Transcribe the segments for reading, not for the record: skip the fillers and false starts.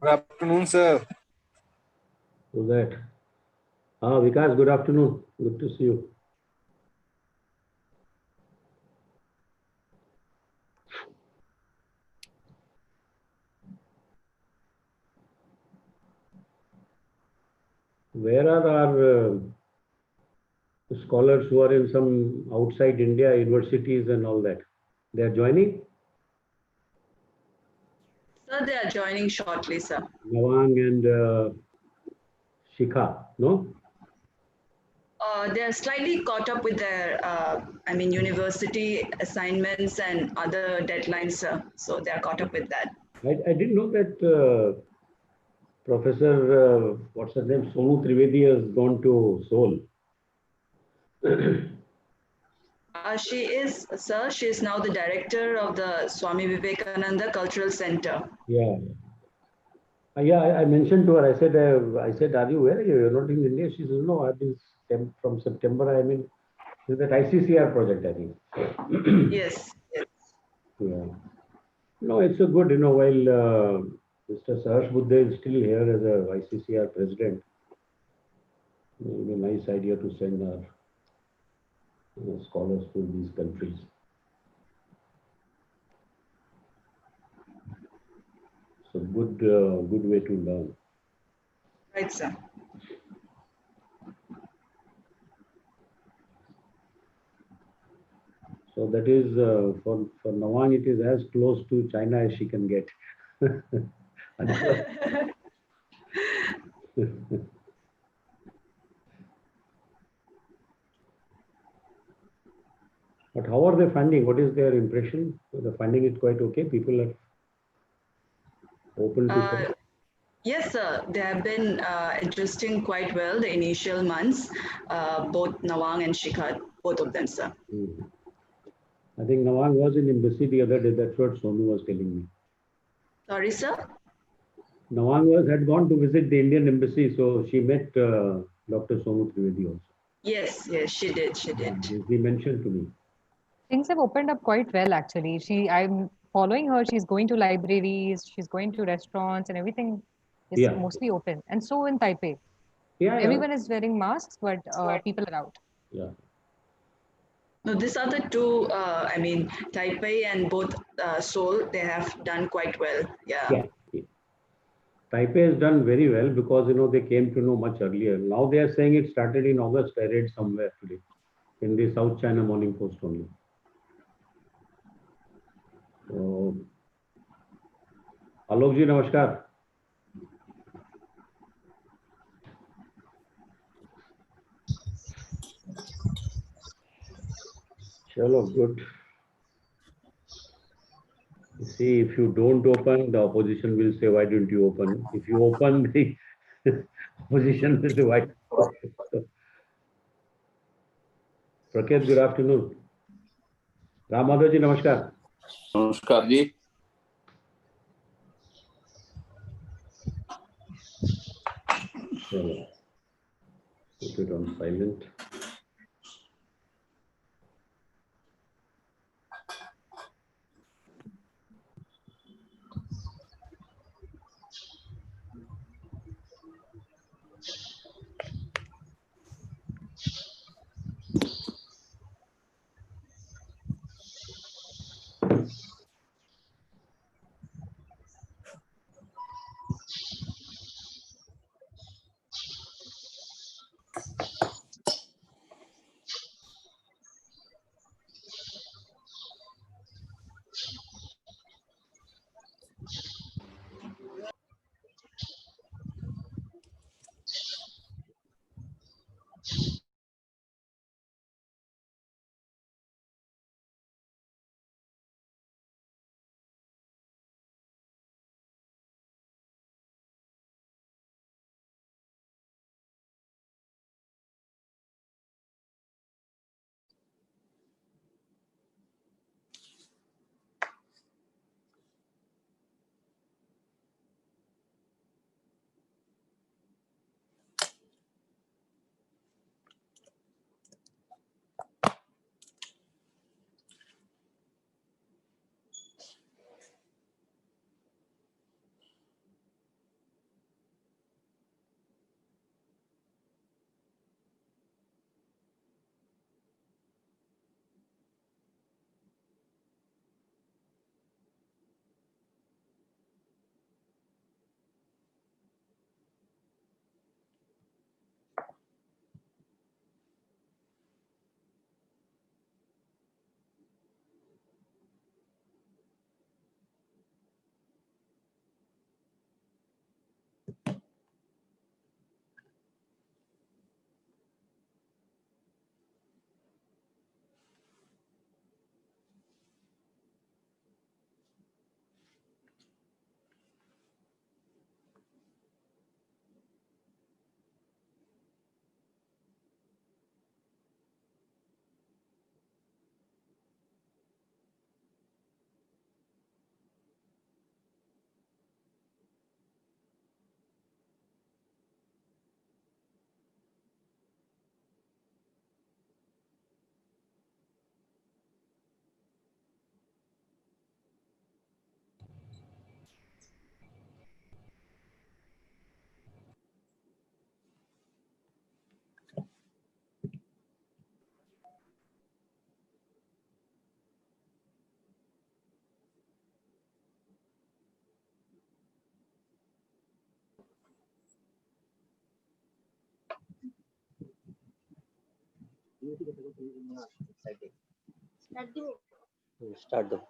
Good afternoon, sir. Who's that? Vikas, good afternoon. Good to see you. Where are our scholars who are in some outside India universities and all that? They are joining? Sir, they are joining shortly, sir. Nawang and Shikha, no? They are slightly caught up with their, university assignments and other deadlines, sir. So they are caught up with that. I didn't know that Professor, what's her name, Sonu Trivedi has gone to Seoul. She is now the director of the Swami Vivekananda Cultural Center. Yeah. Yeah, I mentioned to her, I said, are you where? You're not in India? She says, no, I've been from September. I mean, it's that ICCR project, I think. Yes. Yeah. No, it's a good, while Mr. Saharsh Buddhe is still here as a ICCR president, it will be a nice idea to send our scholars to these countries. So good way to learn. Right, sir. So that is for Nawang, it is as close to China as she can get. But how are they finding? What is their impression? They're finding it quite okay. People are open to. Yes, sir. They have been adjusting quite well the initial months, both Nawang and Shikha, both of them, sir. I think Nawang was in embassy the other day. That's what Sonu was telling me. Sorry, sir? Nawang had gone to visit the Indian embassy, so she met Dr. Sonu Trivedi also. Yes, she did. She did. He mentioned to me. Things have opened up quite well, actually. I'm following her. She's going to libraries, she's going to restaurants, and everything is mostly open. And so in Taipei. Yeah. Everyone is wearing masks, but people are out. Yeah. No, these are the two, Taipei and both Seoul, they have done quite well. Yeah. Taipei has done very well because, they came to know much earlier. Now they are saying it started in August. I read somewhere today in the South China Morning Post only. So, Alok ji, namaskar. Chalo, good. See, if you don't open, the opposition will say, why didn't you open? If you open, the opposition will say, why? Praket, good afternoon. Ram Madhav ji, namaskar. Namaskar ji. Put it on silent. Start the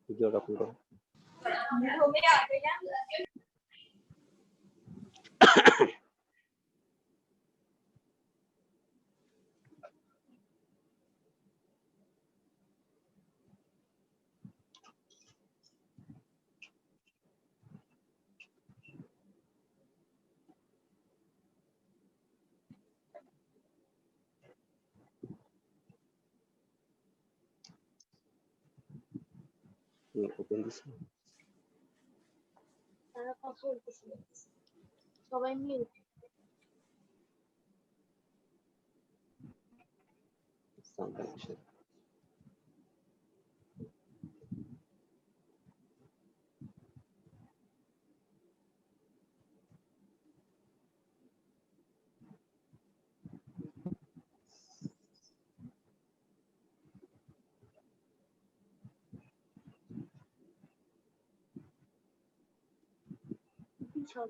video open करो। Open this. সবাই mute Sound connection.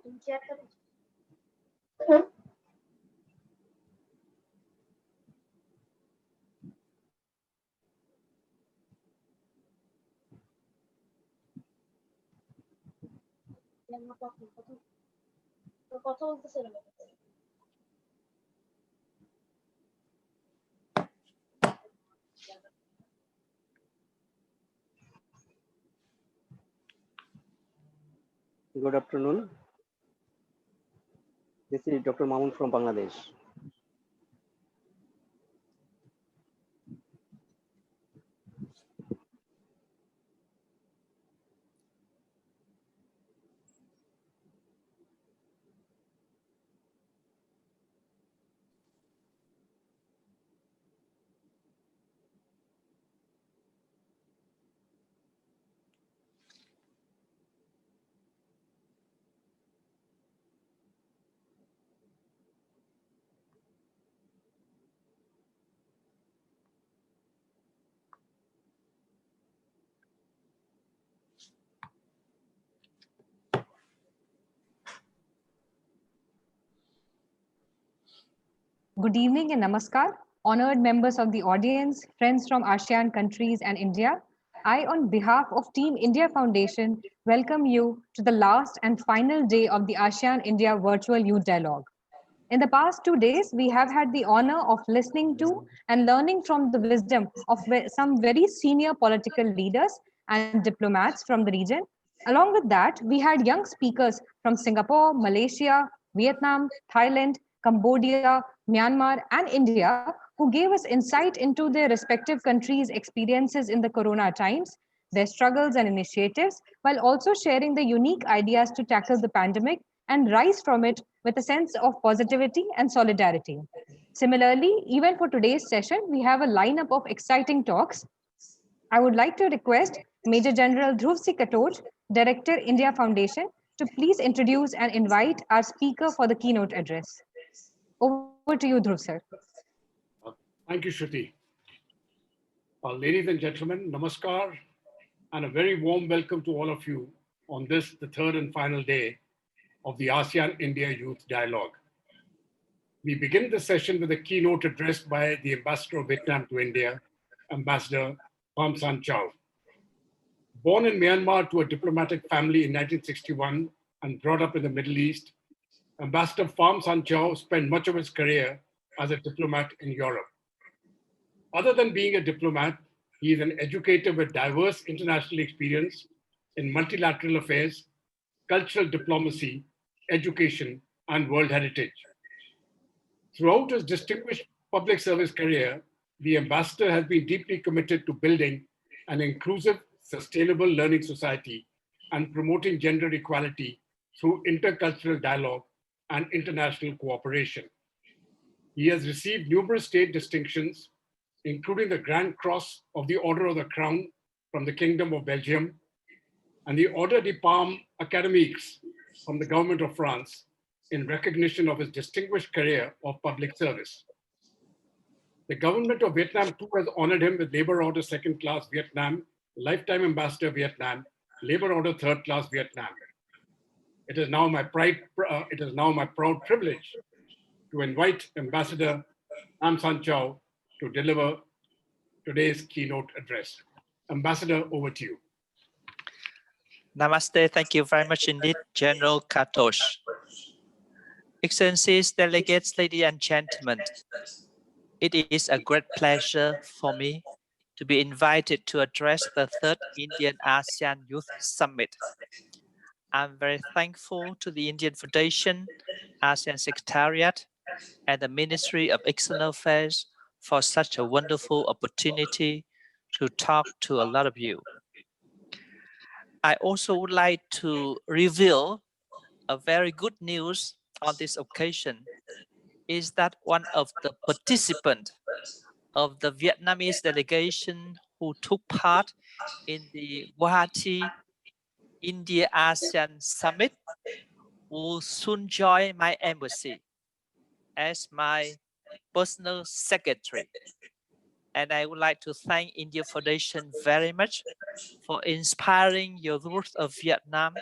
তুমি চেয়ারটা কথা বলতেছে না Good afternoon. This is Dr. Mamun from Bangladesh. Good evening and namaskar, honored members of the audience, friends from ASEAN countries and India. I, on behalf of Team India Foundation, welcome you to the last and final day of the ASEAN-India Virtual Youth Dialogue. In the past 2 days, we have had the honor of listening to and learning from the wisdom of some very senior political leaders and diplomats from the region. Along with that, we had young speakers from Singapore, Malaysia, Vietnam, Thailand, Cambodia, Myanmar, and India who gave us insight into their respective countries' experiences in the corona times, their struggles and initiatives, while also sharing the unique ideas to tackle the pandemic and rise from it with a sense of positivity and solidarity. Similarly, even for today's session, we have a lineup of exciting talks. I would like to request Major General Dhruv C. Katoj, Director, India Foundation, to please introduce and invite our speaker for the keynote address. Over to you, Dhruv, sir. Thank you, Shruti. Ladies and gentlemen, namaskar, and a very warm welcome to all of you on this, the third and final day of the ASEAN-India Youth Dialogue. We begin the session with a keynote address by the Ambassador of Vietnam to India, Ambassador Pham San Chau. Born in Myanmar to a diplomatic family in 1961 and brought up in the Middle East, Ambassador Pham San Chau spent much of his career as a diplomat in Europe. Other than being a diplomat, he is an educator with diverse international experience in multilateral affairs, cultural diplomacy, education, and world heritage. Throughout his distinguished public service career, the ambassador has been deeply committed to building an inclusive, sustainable learning society and promoting gender equality through intercultural dialogue and international cooperation. He has received numerous state distinctions, including the Grand Cross of the Order of the Crown from the Kingdom of Belgium and the Ordre des Palmes Académiques from the Government of France in recognition of his distinguished career of public service. The government of Vietnam too has honored him with Labor Order Second Class Vietnam, Lifetime Ambassador Vietnam, labor order third class Vietnam. It is now my proud privilege to invite Ambassador Am San Chow to deliver today's keynote address. Ambassador, over to you. Namaste. Thank you very much indeed, General Katosh. Excellencies, delegates, ladies and gentlemen, it is a great pleasure for me to be invited to address the third Indian ASEAN Youth Summit. I'm very thankful to the Indian Foundation, ASEAN Secretariat, and the Ministry of External Affairs for such a wonderful opportunity to talk to a lot of you. I also would like to reveal a very good news on this occasion is that one of the participants of the Vietnamese delegation who took part in the Guwahati India ASEAN Summit will soon join my embassy as my personal secretary. And I would like to thank India Foundation very much for inspiring your youth of Vietnam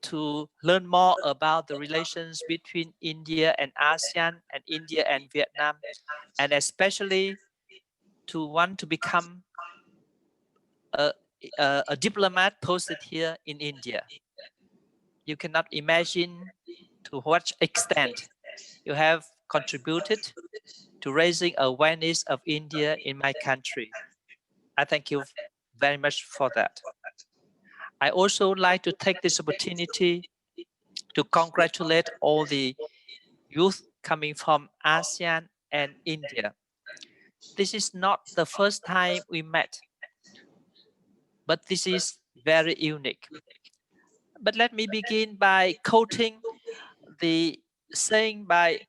to learn more about the relations between India and ASEAN and India and Vietnam, and especially to want to become a diplomat posted here in India. You cannot imagine to what extent you have contributed to raising awareness of India in my country. I thank you very much for that. I also would like to take this opportunity to congratulate all the youth coming from ASEAN and India. This is not the first time we met, but this is very unique. But let me begin by quoting the saying by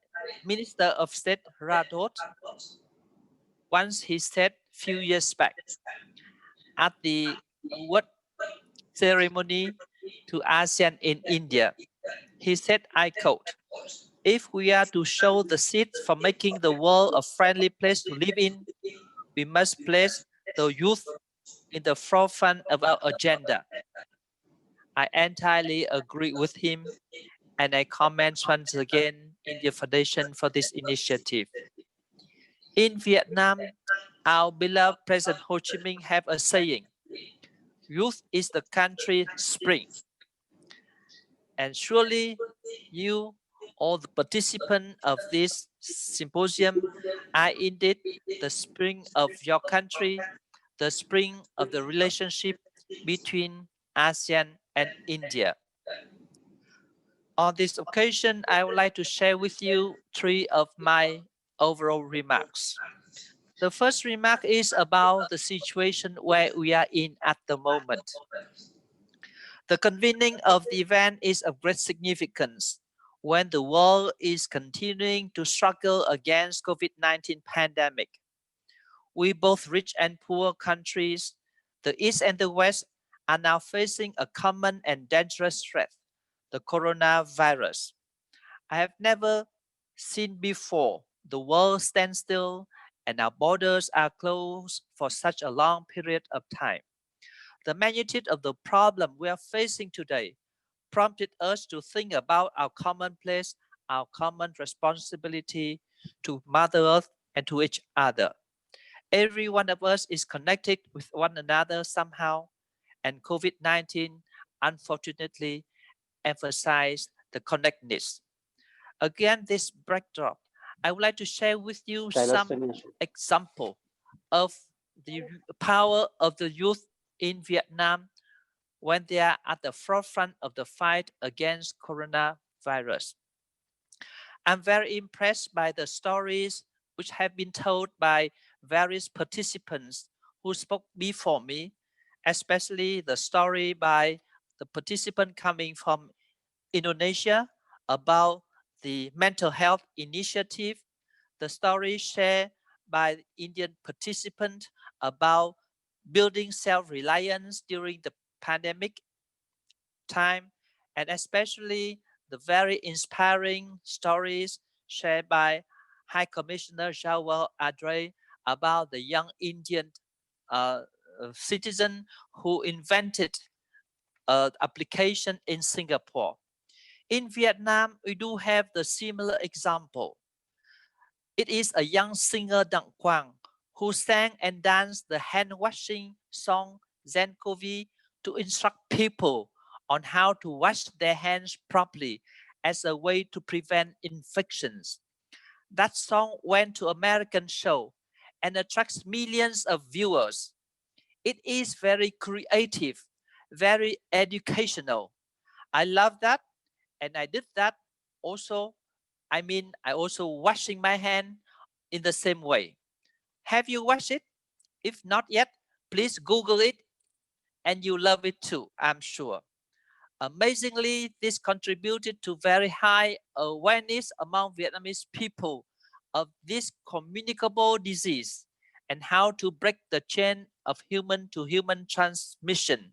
Minister of State Radot. Once he said few years back at the award ceremony to ASEAN in India, he said, I quote, "If we are to show the seeds for making the world a friendly place to live in, we must place the youth in the forefront of our agenda." I entirely agree with him, and I commend once again India Foundation for this initiative. In Vietnam, our beloved President Ho Chi Minh have a saying, "Youth is the country's spring." And surely you, all the participants of this symposium, are indeed the spring of your country, the spring of the relationship between ASEAN and India. On this occasion, I would like to share with you three of my overall remarks. The first remark is about the situation where we are in at the moment. The convening of the event is of great significance when the world is continuing to struggle against COVID-19 pandemic. We both rich and poor countries, the East and the West, are now facing a common and dangerous threat, the coronavirus. I have never seen before the world stand still and our borders are closed for such a long period of time. The magnitude of the problem we are facing today prompted us to think about our common place, our common responsibility to Mother Earth and to each other. Every one of us is connected with one another somehow, and COVID-19 unfortunately emphasized the connectedness. Again, this backdrop, I would like to share with you some example of the power of the youth in Vietnam when they are at the forefront of the fight against coronavirus. I'm very impressed by the stories which have been told by various participants who spoke before me, especially the story by the participant coming from Indonesia about the mental health initiative, the story shared by Indian participant about building self-reliance during the pandemic time, and especially the very inspiring stories shared by High Commissioner Jawal Adre about the young Indian citizen who invented application in Singapore. In Vietnam, we do have the similar example. It is a young singer Đặng Quang who sang and danced the hand washing song Zenkovi to instruct people on how to wash their hands properly as a way to prevent infections. That song went to American show and attracts millions of viewers. It is very creative, very educational. I love that, and I did that also. I also washing my hand in the same way. Have you watched it? If not yet, please Google it and you love it too, I'm sure. Amazingly, this contributed to very high awareness among Vietnamese people of this communicable disease and how to break the chain of human to human transmission.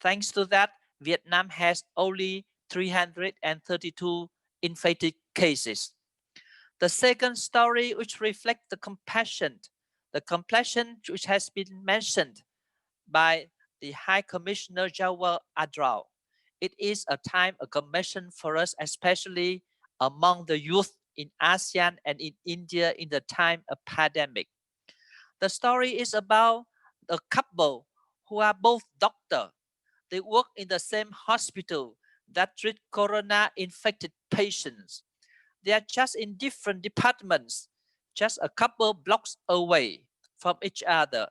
Thanks to that, Vietnam has only 332 infected cases. The second story, which reflects the compassion which has been mentioned by the High Commissioner Jawar Adral. It is a time of commission for us, especially among the youth in ASEAN and in India in the time of pandemic. The story is about a couple who are both doctors. They work in the same hospital that treat corona-infected patients. They are just in different departments, just a couple blocks away from each other.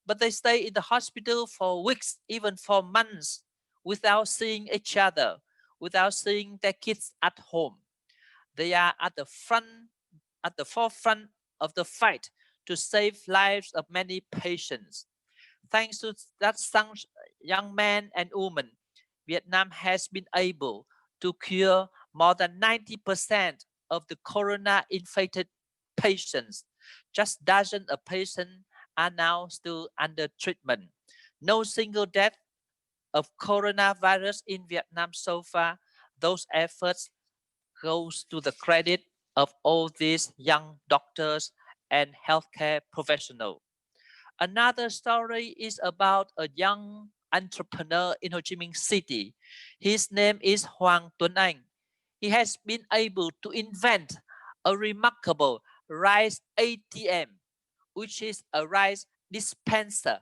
But they stay in the hospital for weeks, even for months, without seeing each other, without seeing their kids at home. They are at the forefront of the fight to save lives of many patients. Thanks to that young man and woman, Vietnam has been able to cure more than 90% of the corona-infected patients. Just dozens of patients are now still under treatment. No single death of coronavirus in Vietnam so far. Those efforts goes to the credit of all these young doctors and healthcare professionals. Another story is about a young entrepreneur in Ho Chi Minh City. His name is Hoàng Tuấn Anh. He has been able to invent a remarkable rice ATM, which is a rice dispenser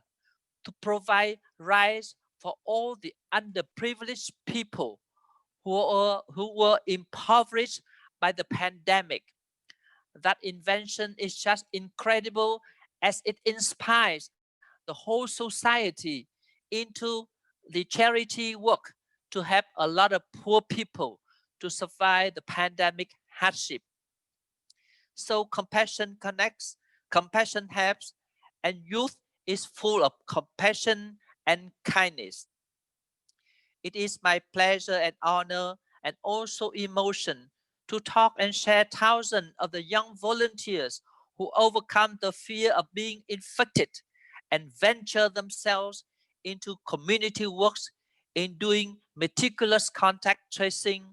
to provide rice for all the underprivileged people who were impoverished by the pandemic. That invention is just incredible as it inspires the whole society into the charity work to help a lot of poor people to survive the pandemic hardship. So compassion connects, compassion helps, and youth is full of compassion and kindness. It is my pleasure and honor and also emotion to talk and share thousands of the young volunteers who overcome the fear of being infected and venture themselves into community works in doing meticulous contact tracing,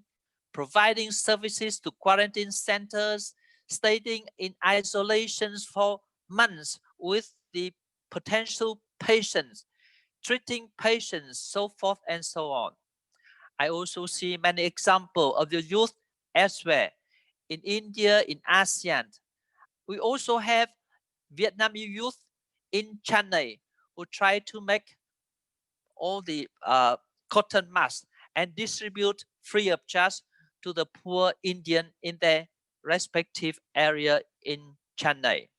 providing services to quarantine centers, staying in isolations for months with the potential patients, treating patients, so forth and so on. I also see many examples of the youth elsewhere in India, in ASEAN. We also have Vietnamese youth in Chennai who try to make all the cotton masks and distribute free of charge to the poor Indian in their respective area in Chennai.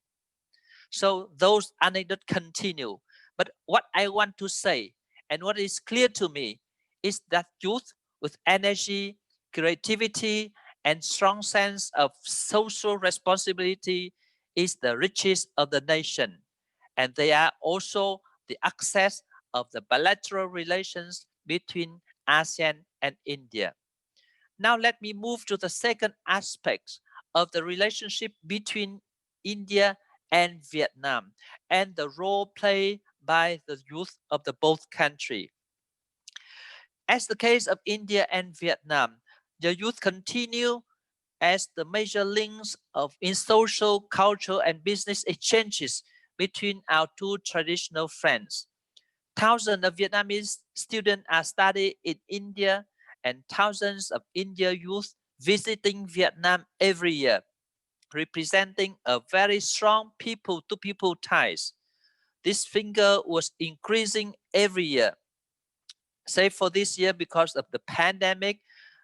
So those anecdotes continue. But what I want to say and what is clear to me is that youth with energy, creativity, and strong sense of social responsibility is the richest of the nation. And they are also the access of the bilateral relations between ASEAN and India. Now let me move to the second aspect of the relationship between India and Vietnam and the role played by the youth of the both countries. As the case of India and Vietnam, the youth continue as the major links in social, cultural, and business exchanges between our two traditional friends. Thousands of Vietnamese students are studying in India, and thousands of India youth visiting Vietnam every year, representing a very strong people-to-people ties. This figure was increasing every year, save for this year because of the pandemic,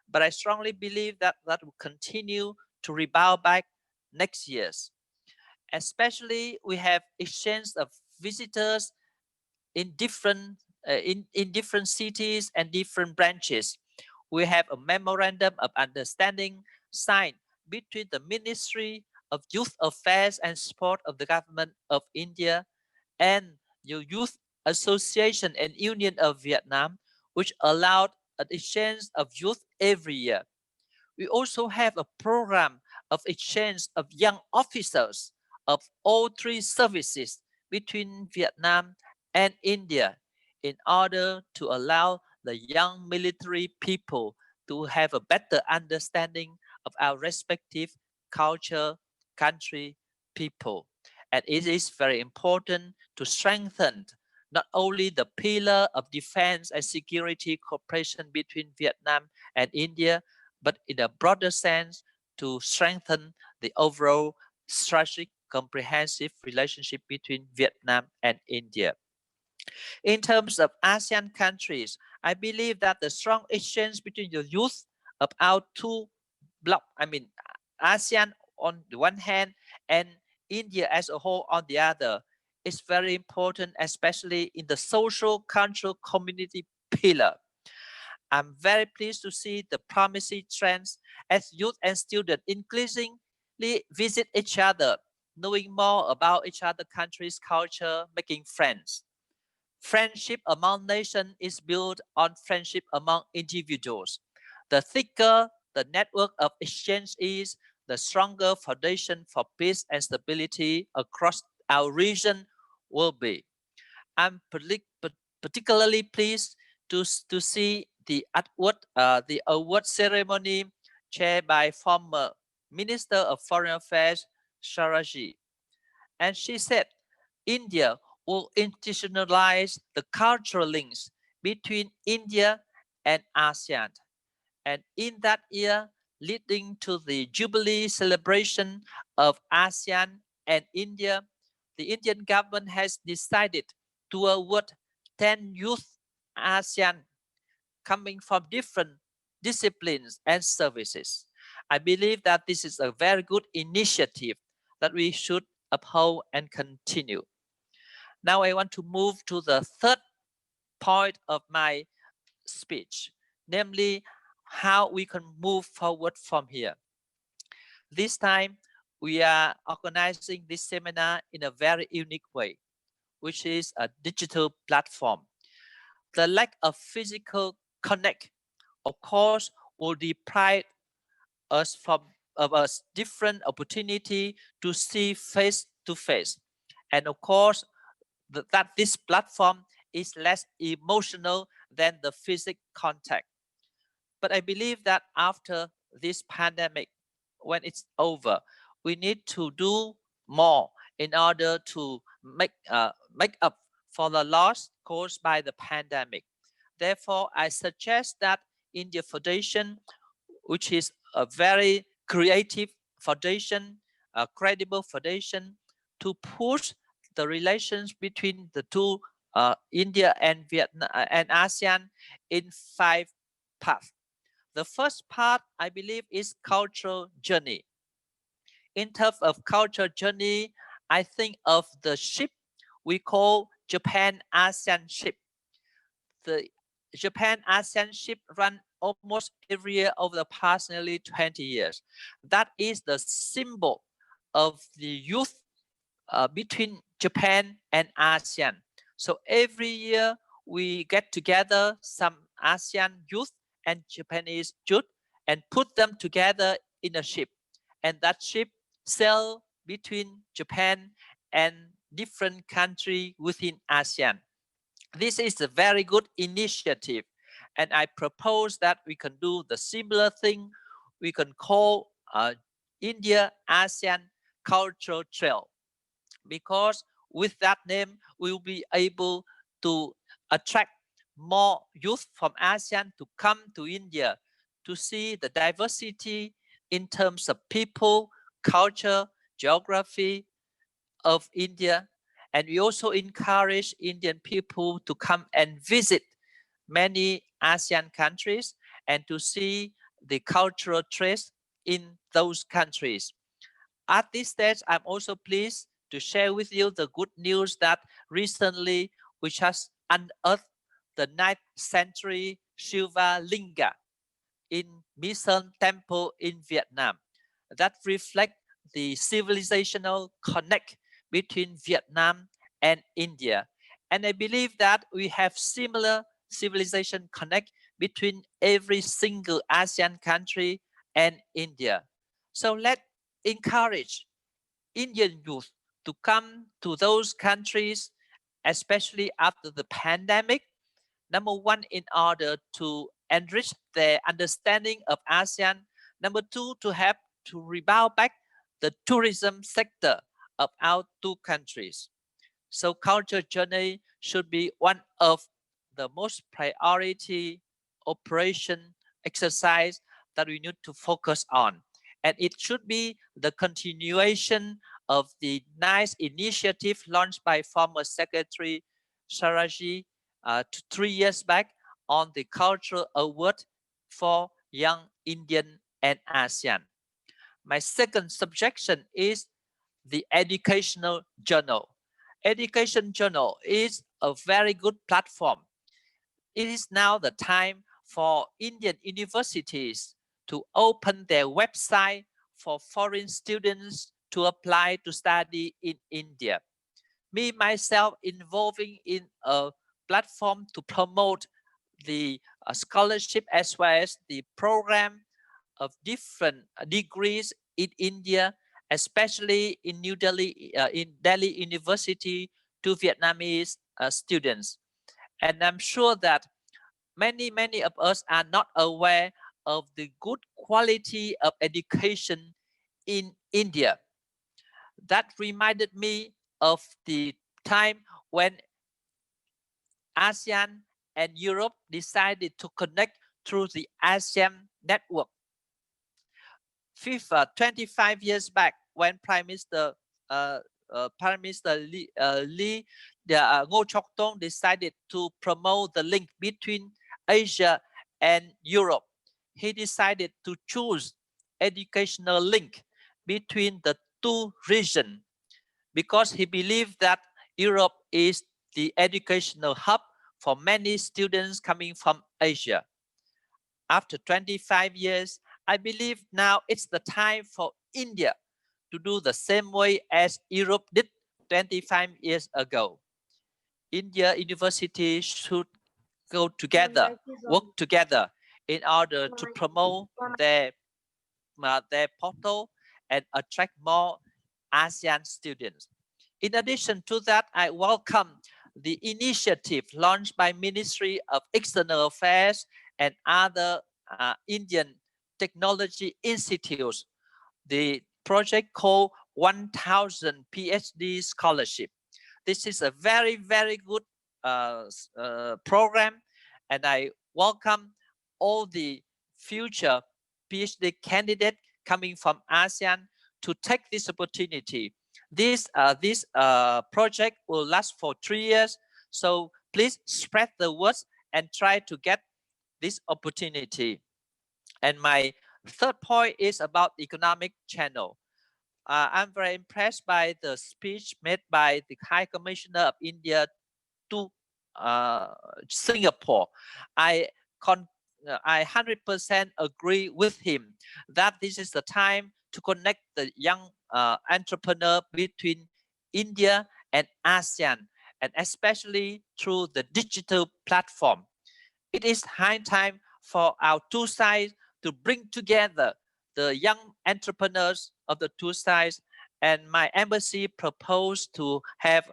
but I strongly believe that that will continue to rebound back next years. Especially, we have exchange of visitors in different in different cities and different branches. We have a memorandum of understanding signed between the Ministry of Youth Affairs and Sport of the Government of India and the Youth Association and Union of Vietnam, which allowed an exchange of youth every year. We also have a program of exchange of young officers of all three services between Vietnam and India in order to allow the young military people to have a better understanding of our respective culture, country, people. And it is very important to strengthen not only the pillar of defense and security cooperation between Vietnam and India, but in a broader sense to strengthen the overall strategic comprehensive relationship between Vietnam and India. In terms of ASEAN countries, I believe that the strong exchange between the youth of our two bloc, ASEAN on the one hand and India as a whole on the other, is very important, especially in the social cultural community pillar. I'm very pleased to see the promising trends as youth and students increasingly visit each other, knowing more about each other country's culture, making friends. Friendship among nations is built on friendship among individuals. The thicker the network of exchange is, the stronger foundation for peace and stability across our region will be. I'm particularly pleased to see the award ceremony chaired by former Minister of Foreign Affairs Sharaji. And she said, India will institutionalize the cultural links between India and ASEAN. And in that year, leading to the Jubilee celebration of ASEAN and India, the Indian government has decided to award 10 youth ASEAN coming from different disciplines and services. I believe that this is a very good initiative that we should uphold and continue. Now I want to move to the third point of my speech, namely how we can move forward from here. This time, we are organizing this seminar in a very unique way, which is a digital platform. The lack of physical connect, of course, will deprive us from of a different opportunity to see face to face. And of course, that this platform is less emotional than the physical contact. But I believe that after this pandemic, when it's over, we need to do more in order to make up for the loss caused by the pandemic. Therefore, I suggest that India Foundation, which is a very creative foundation, a credible foundation, to push the relations between the two, India and Vietnam and ASEAN, in 5 paths. The first part, I believe, is cultural journey. In terms of cultural journey, I think of the ship we call Japan ASEAN ship. The Japan ASEAN ship run almost every year over the past nearly 20 years. That is the symbol of the youth between Japan and ASEAN. So every year we get together some ASEAN youth and Japanese youth and put them together in a ship. And that ship sail between Japan and different countries within ASEAN. This is a very good initiative. And I propose that we can do the similar thing. We can call India ASEAN Cultural Trail, because with that name, we will be able to attract more youth from ASEAN to come to India to see the diversity in terms of people, culture, geography of India. And we also encourage Indian people to come and visit many ASEAN countries and to see the cultural traits in those countries. At this stage, I'm also pleased to share with you the good news that recently we just unearthed the 9th century Shiva Linga in Misan Temple in Vietnam that reflect the civilizational connect between Vietnam and India. And I believe that we have similar civilization connect between every single ASEAN country and India. So let's encourage Indian youth to come to those countries, especially after the pandemic. Number one, in order to enrich their understanding of ASEAN. Number two, to help to rebound back the tourism sector of our two countries. So culture journey should be one of the most priority operation exercise that we need to focus on. And it should be the continuation of the nice initiative launched by former Secretary Saraji 3 years back on the Cultural Award for Young Indian and ASEAN. My second subjection is the educational journal. Education journal is a very good platform. It is now the time for Indian universities to open their website for foreign students to apply to study in India. Me, myself, involving in a platform to promote the scholarship as well as the program of different degrees in India, especially in New Delhi, in Delhi University to Vietnamese students. And I'm sure that many of us are not aware of the good quality of education in India. That reminded me of the time when ASEAN and Europe decided to connect through the ASEAN network. 25 years back, when Prime Minister Ngô Chok Tong decided to promote the link between Asia and Europe, he decided to choose educational link between the two regions because he believed that Europe is the educational hub for many students coming from Asia. After 25 years, I believe now it's the time for India to do the same way as Europe did 25 years ago. India universities should go together, work together in order to promote their portal and attract more ASEAN students. In addition to that, I welcome the initiative launched by Ministry of External Affairs and other Indian technology institutes, the project called 1000 PhD Scholarship. This is a very good program, and I welcome all the future PhD candidates coming from ASEAN to take this opportunity. This project will last for 3 years, so please spread the word and try to get this opportunity. And my third point is about economic channel. I'm very impressed by the speech made by the High Commissioner of India to Singapore. I 100% agree with him that this is the time to connect the young entrepreneur between India and ASEAN, and especially through the digital platform. It is high time for our two sides to bring together the young entrepreneurs of the two sides, and my embassy proposed to have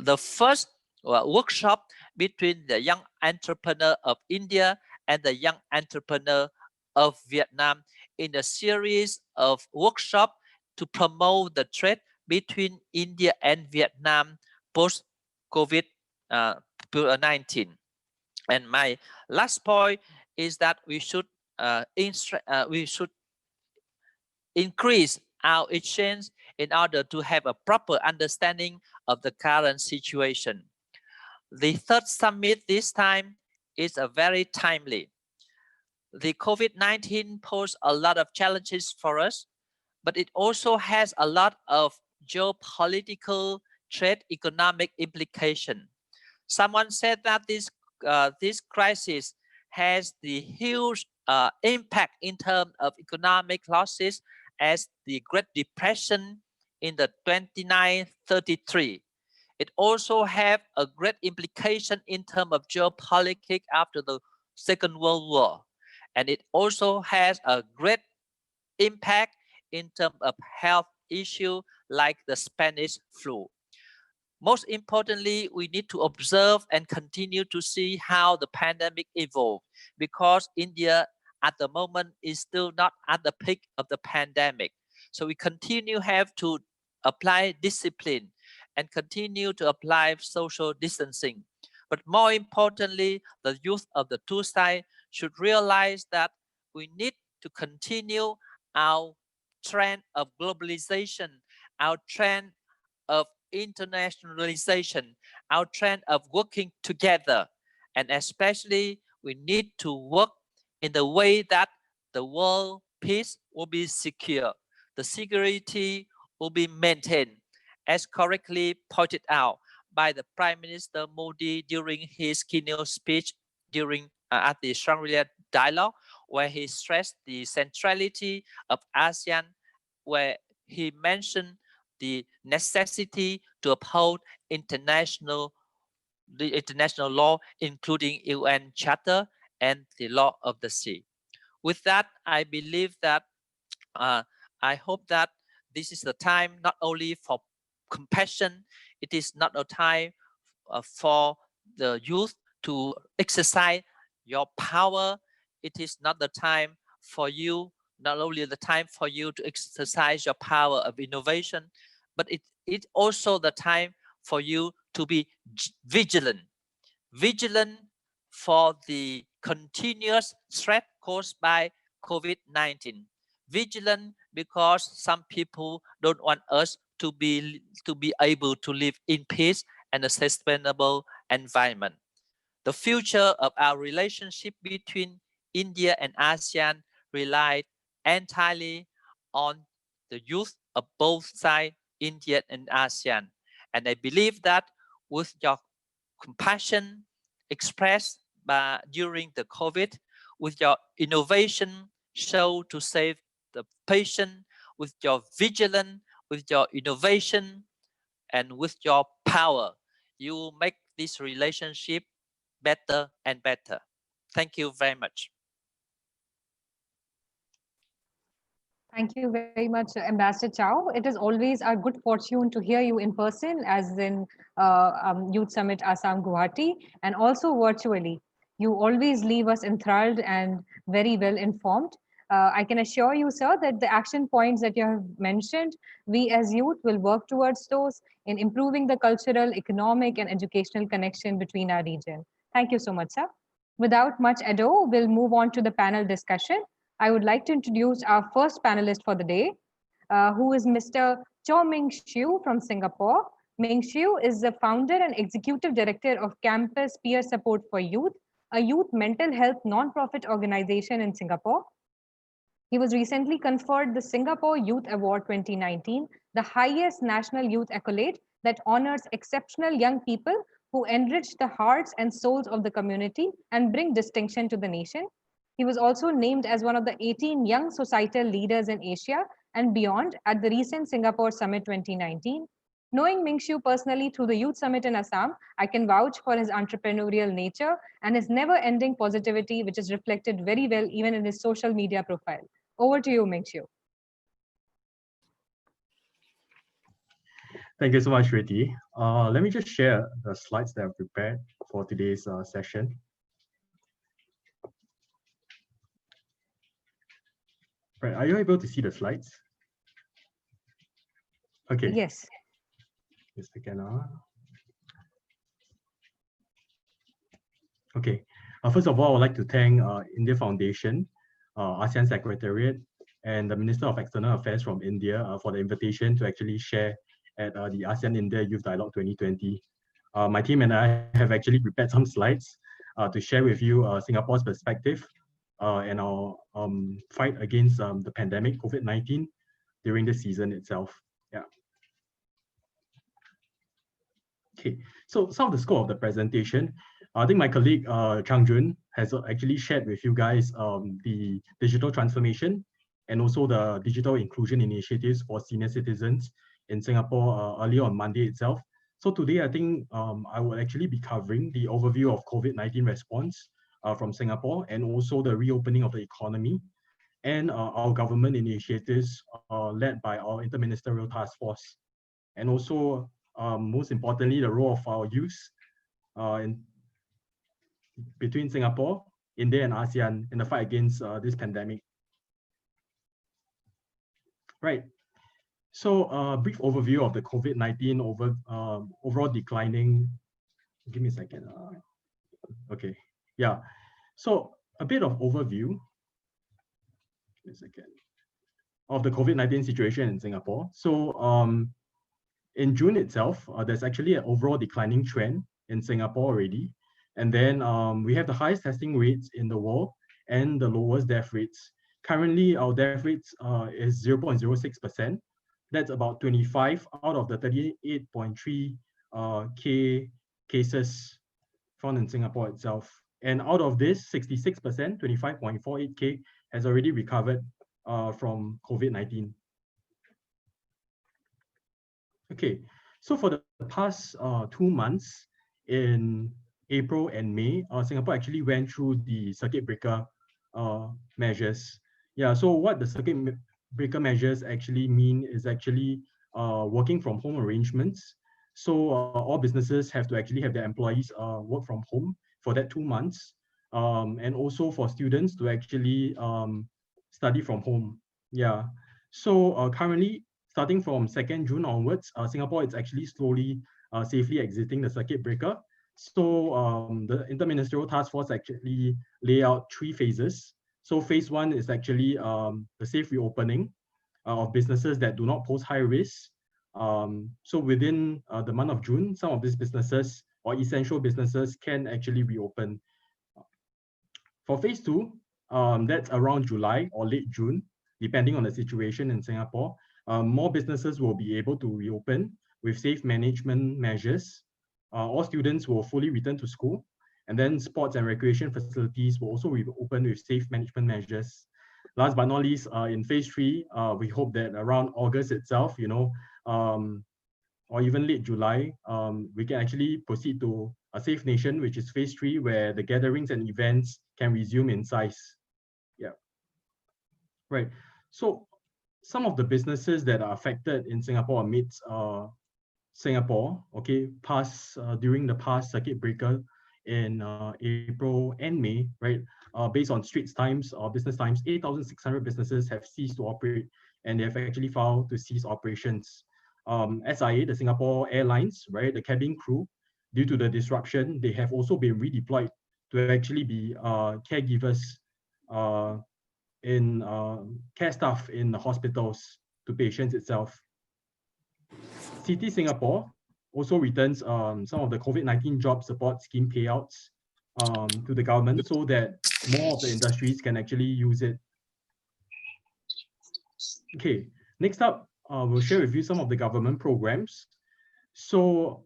the first workshop between the young entrepreneur of India and the young entrepreneur of Vietnam in a series of workshops to promote the trade between India and Vietnam post-COVID COVID-19. And my last point is that we should increase our exchange in order to have a proper understanding of the current situation. The third summit this time is a very timely. The COVID-19 posed a lot of challenges for us, but it also has a lot of geopolitical, trade, economic implication. Someone said that this crisis has the huge impact in terms of economic losses as the Great Depression in the 2933. It also have a great implication in terms of geopolitics after the Second World War. And it also has a great impact in terms of health issue like the Spanish flu. Most importantly, we need to observe and continue to see how the pandemic evolves, because India at the moment is still not at the peak of the pandemic. So we continue have to apply discipline and continue to apply social distancing. But more importantly, the youth of the two sides should realize that we need to continue our trend of globalization, our trend of internationalization, our trend of working together. And especially, we need to work in the way that the world peace will be secure, the security will be maintained, as correctly pointed out by the Prime Minister Modi during his keynote speech during at the Shangri-La dialogue, where he stressed the centrality of ASEAN, where he mentioned the necessity to uphold international law, including UN Charter and the law of the sea. With that, I believe that I hope that this is the time not only for compassion, it is not a time for the youth to exercise your power. It is not the time for you, not only the time for you to exercise your power of innovation, but it's also the time for you to be vigilant for the continuous threat caused by COVID-19. Vigilant because some people don't want us to be able to live in peace and a sustainable environment. The future of our relationship between India and ASEAN relied entirely on the youth of both sides, India and ASEAN. And I believe that with your compassion expressed during the COVID, with your innovation show to save the patient, with your vigilance, with your innovation, and with your power, you will make this relationship better and better. Thank you very much. Thank you very much, Ambassador Chow. It is always our good fortune to hear you in person, as in Youth Summit Assam Guwahati, and also virtually. You always leave us enthralled and very well informed. I can assure you, sir, that the action points that you have mentioned, we as youth will work towards those in improving the cultural, economic, and educational connection between our region. Thank you so much, sir. Without much ado, we'll move on to the panel discussion. I would like to introduce our first panelist for the day, who is Mr. Cho Ming Siu from Singapore. Ming Siu is the founder and executive director of Campus Peer Support for Youth, a youth mental health non-profit organization in Singapore. He was recently conferred the Singapore Youth Award 2019, the highest national youth accolade that honors exceptional young people who enrich the hearts and souls of the community and bring distinction to the nation. He was also named as one of the 18 young societal leaders in Asia and beyond at the recent Singapore Summit 2019. Knowing Ming Siu personally through the Youth Summit in Assam, I can vouch for his entrepreneurial nature and his never-ending positivity, which is reflected very well even in his social media profile. Over to you, Ming Siu. Thank you so much, Riti. Let me just share the slides that I've prepared for today's session. Right, are you able to see the slides? Okay. Yes. Just a second. Okay. First of all, I would like to thank India Foundation, ASEAN Secretariat, and the Minister of External Affairs from India for the invitation to actually share at the ASEAN-India Youth Dialogue 2020. My team and I have actually prepared some slides to share with you Singapore's perspective and our fight against the pandemic, COVID-19, during the season itself. Yeah. Okay, so some of the scope of the presentation, I think my colleague Chang Jun has actually shared with you guys the digital transformation and also the digital inclusion initiatives for senior citizens in Singapore earlier on Monday itself. So today, I think I will actually be covering the overview of COVID-19 response from Singapore and also the reopening of the economy and our government initiatives led by our interministerial task force. And also, most importantly, the role of our youth between Singapore, India, and ASEAN in the fight against this pandemic. Right. So, brief overview of the COVID-19 overall declining. Give me a second. Okay. Yeah. So, a bit of overview. Give me a second. Of the COVID-19 situation in Singapore. So, in June itself, there's actually an overall declining trend in Singapore already. And then we have the highest testing rates in the world and the lowest death rates. Currently, our death rates is 0.06%. That's about 25 out of the 38.3 K cases found in Singapore itself. And out of this, 66%, 25.48 K, has already recovered from COVID-19. Okay, so for the past 2 months in April and May, Singapore actually went through the circuit breaker measures. Yeah, so what the circuit breaker measures actually mean is actually working from home arrangements. So all businesses have to actually have their employees work from home for that 2 months, and also for students to actually study from home. Yeah, so currently, starting from 2nd June onwards, Singapore is actually slowly, safely exiting the circuit breaker. So the Interministerial Task Force actually lay out 3 phases. So phase 1 is actually the safe reopening of businesses that do not pose high risk. So within the month of June, some of these businesses or essential businesses can actually reopen. For phase 2, that's around July or late June, depending on the situation in Singapore. More businesses will be able to reopen with safe management measures. All students will fully return to school, and then sports and recreation facilities will also reopen with safe management measures. Last but not least, in phase 3, we hope that around August itself, or even late July, we can actually proceed to a safe nation, which is phase 3, where the gatherings and events can resume in size. Yeah. Right. So some of the businesses that are affected in Singapore amidst Singapore, okay, during the past circuit breaker in April and May, right? Based on Straits Times or Business Times, 8,600 businesses have ceased to operate, and they have actually filed to cease operations. SIA, the Singapore Airlines, right? The cabin crew, due to the disruption, they have also been redeployed to actually be caregivers in care staff in the hospitals to patients itself. City Singapore also returns some of the COVID-19 job support scheme payouts to the government so that more of the industries can actually use it. Okay, next up, we'll share with you some of the government programs. So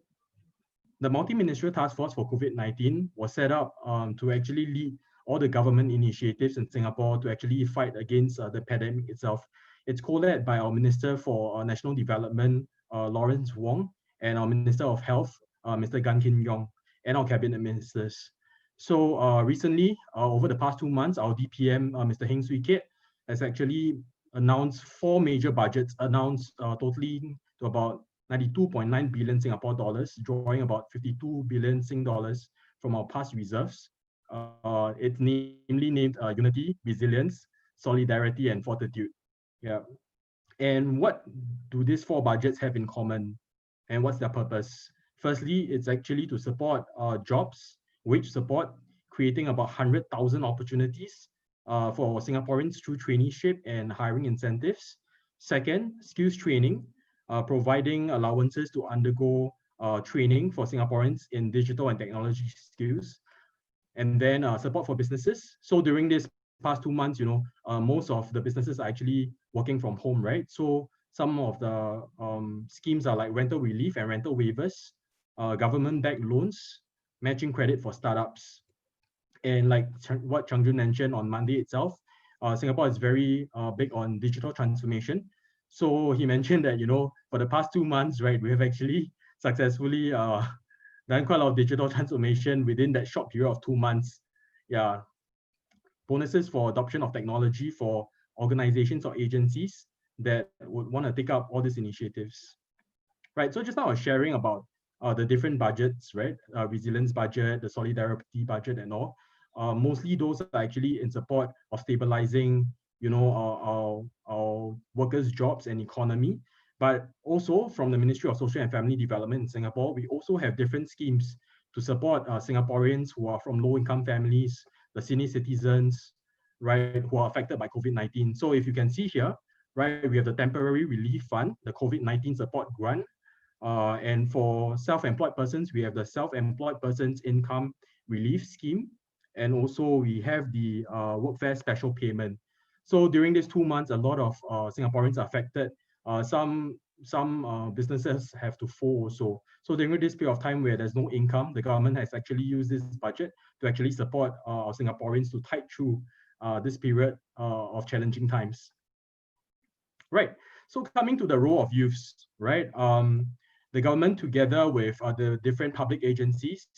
the Multi-Ministerial Task Force for COVID-19 was set up to actually lead all the government initiatives in Singapore to actually fight against the pandemic itself. It's co-led by our Minister for National Development, Lawrence Wong, and our Minister of Health, Mr. Gan Kim Yong, and our cabinet ministers. So recently, over the past 2 months, our DPM, Mr. Heng Swee Keat, has actually announced 4 major budgets, totaling to about 92.9 billion Singapore dollars, drawing about 52 billion Sing dollars from our past reserves. It's namely named Unity, Resilience, Solidarity, and Fortitude. Yeah. And what do these 4 budgets have in common? And what's their purpose? Firstly, it's actually to support jobs, wage support, creating about 100,000 opportunities for Singaporeans through traineeship and hiring incentives. Second, skills training, providing allowances to undergo training for Singaporeans in digital and technology skills. And then support for businesses. So during this past 2 months, most of the businesses are actually working from home, right? So some of the schemes are like rental relief and rental waivers, government-backed loans, matching credit for startups. And like what Changjun mentioned on Monday itself, Singapore is very big on digital transformation. So he mentioned that, for the past 2 months, right, we have actually successfully done quite a lot of digital transformation within that short period of 2 months. Yeah. Bonuses for adoption of technology for organizations or agencies that would want to take up all these initiatives. Right. So just now I was sharing about the different budgets, right? Resilience budget, the solidarity budget, and all. Mostly those are actually in support of stabilizing, our workers' jobs and economy. But also from the Ministry of Social and Family Development in Singapore, we also have different schemes to support Singaporeans who are from low-income families, the senior citizens, right, who are affected by COVID-19. So if you can see here, right, we have the temporary relief fund, the COVID-19 support grant, and for self-employed persons, we have the self-employed persons income relief scheme, and also we have the workfare special payment. So during these 2 months, a lot of Singaporeans are affected. Some businesses have to fold also. So during this period of time where there's no income, the government has actually used this budget to actually support our Singaporeans to tide through this period of challenging times. Right. So coming to the role of youths, right? The government, together with the different public agencies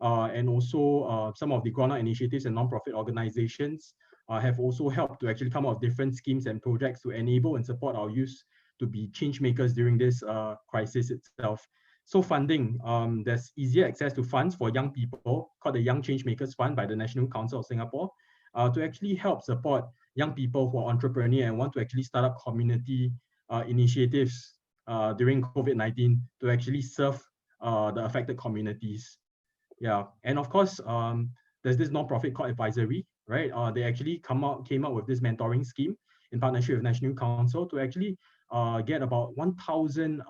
and also some of the ground-up initiatives and non-profit organizations have also helped to actually come up with different schemes and projects to enable and support our youth to be change makers during this crisis itself. So funding, there's easier access to funds for young people called the Young Change Makers Fund by the National Council of Singapore to actually help support young people who are entrepreneur and want to actually start up community initiatives during COVID-19 to actually serve the affected communities. Yeah, and of course, there's this non-profit called Advisory, right? They actually came up with this mentoring scheme in partnership with National Council to actually get about 1,000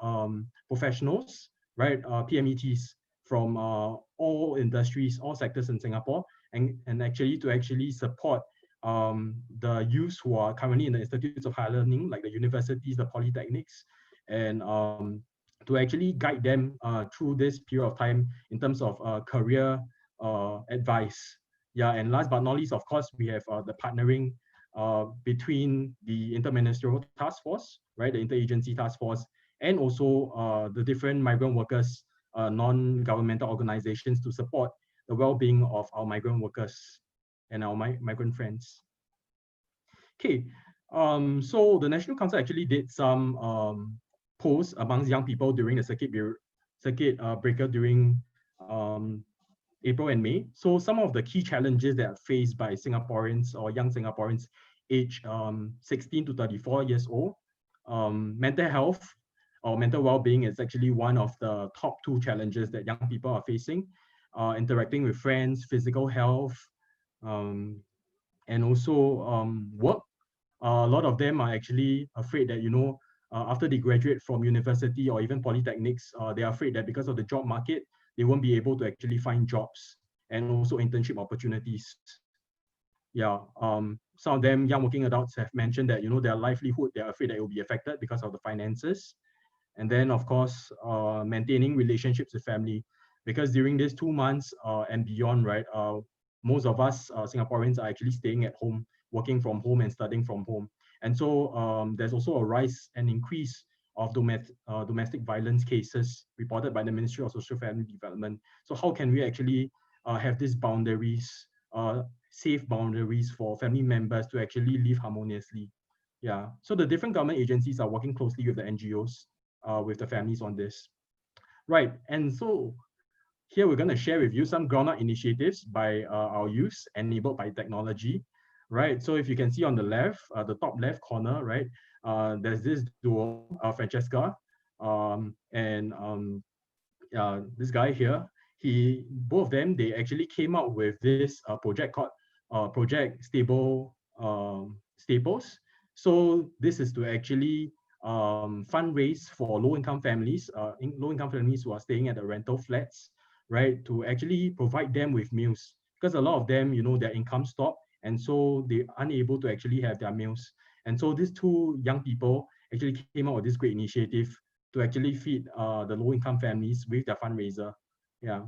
professionals, right? PMETs from all industries, all sectors in Singapore, and actually to support the youths who are currently in the institutes of higher learning, like the universities, the polytechnics, and to actually guide them through this period of time in terms of career advice. Yeah, and last but not least, of course, we have the partnering between the Interministerial Task Force, right, the Interagency Task Force, and also the different migrant workers, non-governmental organizations to support the well-being of our migrant workers and our migrant friends. Okay, so the National Council actually did some polls amongst young people during the circuit breaker during April and May. So some of the key challenges that are faced by Singaporeans or young Singaporeans aged 16 to 34 years old, mental health or mental well-being is actually one of the top 2 challenges that young people are facing. Interacting with friends, physical health, and also work. A lot of them are actually afraid that, after they graduate from university or even polytechnics, they're afraid that because of the job market, they won't be able to actually find jobs and also internship opportunities. Yeah, some of them, young working adults, have mentioned that, their livelihood, they're afraid that it will be affected because of the finances. And then, of course, maintaining relationships with family, because during these 2 months and beyond, right, most of us Singaporeans are actually staying at home, working from home and studying from home. And so there's also a rise and increase of domestic violence cases reported by the Ministry of Social Family Development. So how can we actually have these boundaries, safe boundaries for family members to actually live harmoniously? Yeah, so the different government agencies are working closely with the NGOs, with the families on this. Right, and so here we're going to share with you some ground-up initiatives by our youth enabled by technology, right? So if you can see on the left, the top left corner, right, there's this duo, Francesca, and this guy here. both of them, they actually came out with this project called Project Staples. So this is to actually fundraise for low-income families, low-income families who are staying at the rental flats, right? To actually provide them with meals, because a lot of them, you know, their income stopped, and so they're unable to actually have their meals. And so these two young people actually came out with this great initiative to actually feed the low-income families with their fundraiser. Yeah,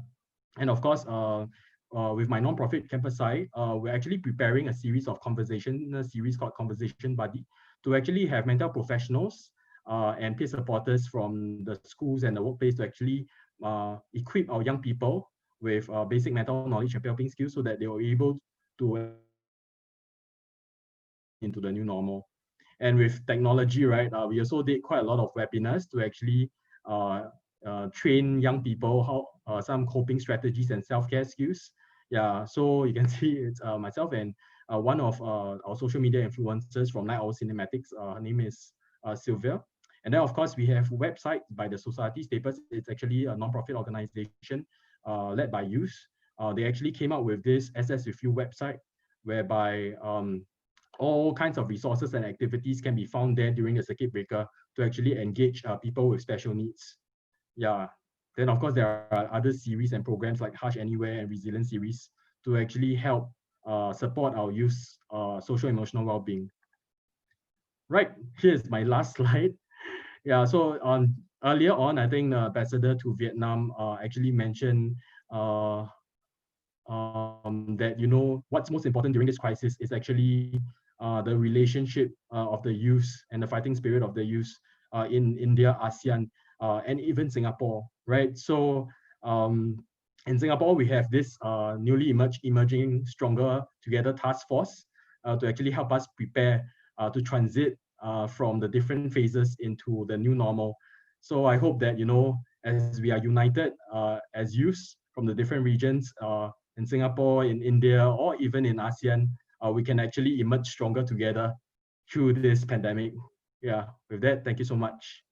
and of course, with my nonprofit campus site, we're actually preparing a series of a series called Conversation Buddy, to actually have mental professionals and peer supporters from the schools and the workplace to actually equip our young people with basic mental knowledge and coping skills, so that they were able to into the new normal. And with technology, right, we also did quite a lot of webinars to actually train young people how some coping strategies and self-care skills. Yeah, so you can see it's myself and one of our social media influencers from Night Owl Cinematics. Her name is Sylvia. And then, of course, we have website by the Society Staples. It's actually a non-profit organization led by youth. They actually came out with this SS With You website, whereby all kinds of resources and activities can be found there during the circuit breaker to actually engage people with special needs. Yeah. Then of course there are other series and programs like Hush Anywhere and Resilience series to actually help support our youth's social emotional well-being. Right, here's my last slide. Yeah, so earlier on, I think the ambassador to Vietnam actually mentioned that, you know, what's most important during this crisis is actually the relationship of the youth and the fighting spirit of the youth in India, ASEAN, and even Singapore, right? So in Singapore, we have this newly emerging Stronger Together task force to actually help us prepare to transit from the different phases into the new normal. So I hope that, you know, as we are united as youths from the different regions in Singapore, in India, or even in ASEAN, we can actually emerge stronger together through this pandemic. Yeah, with that, thank you so much.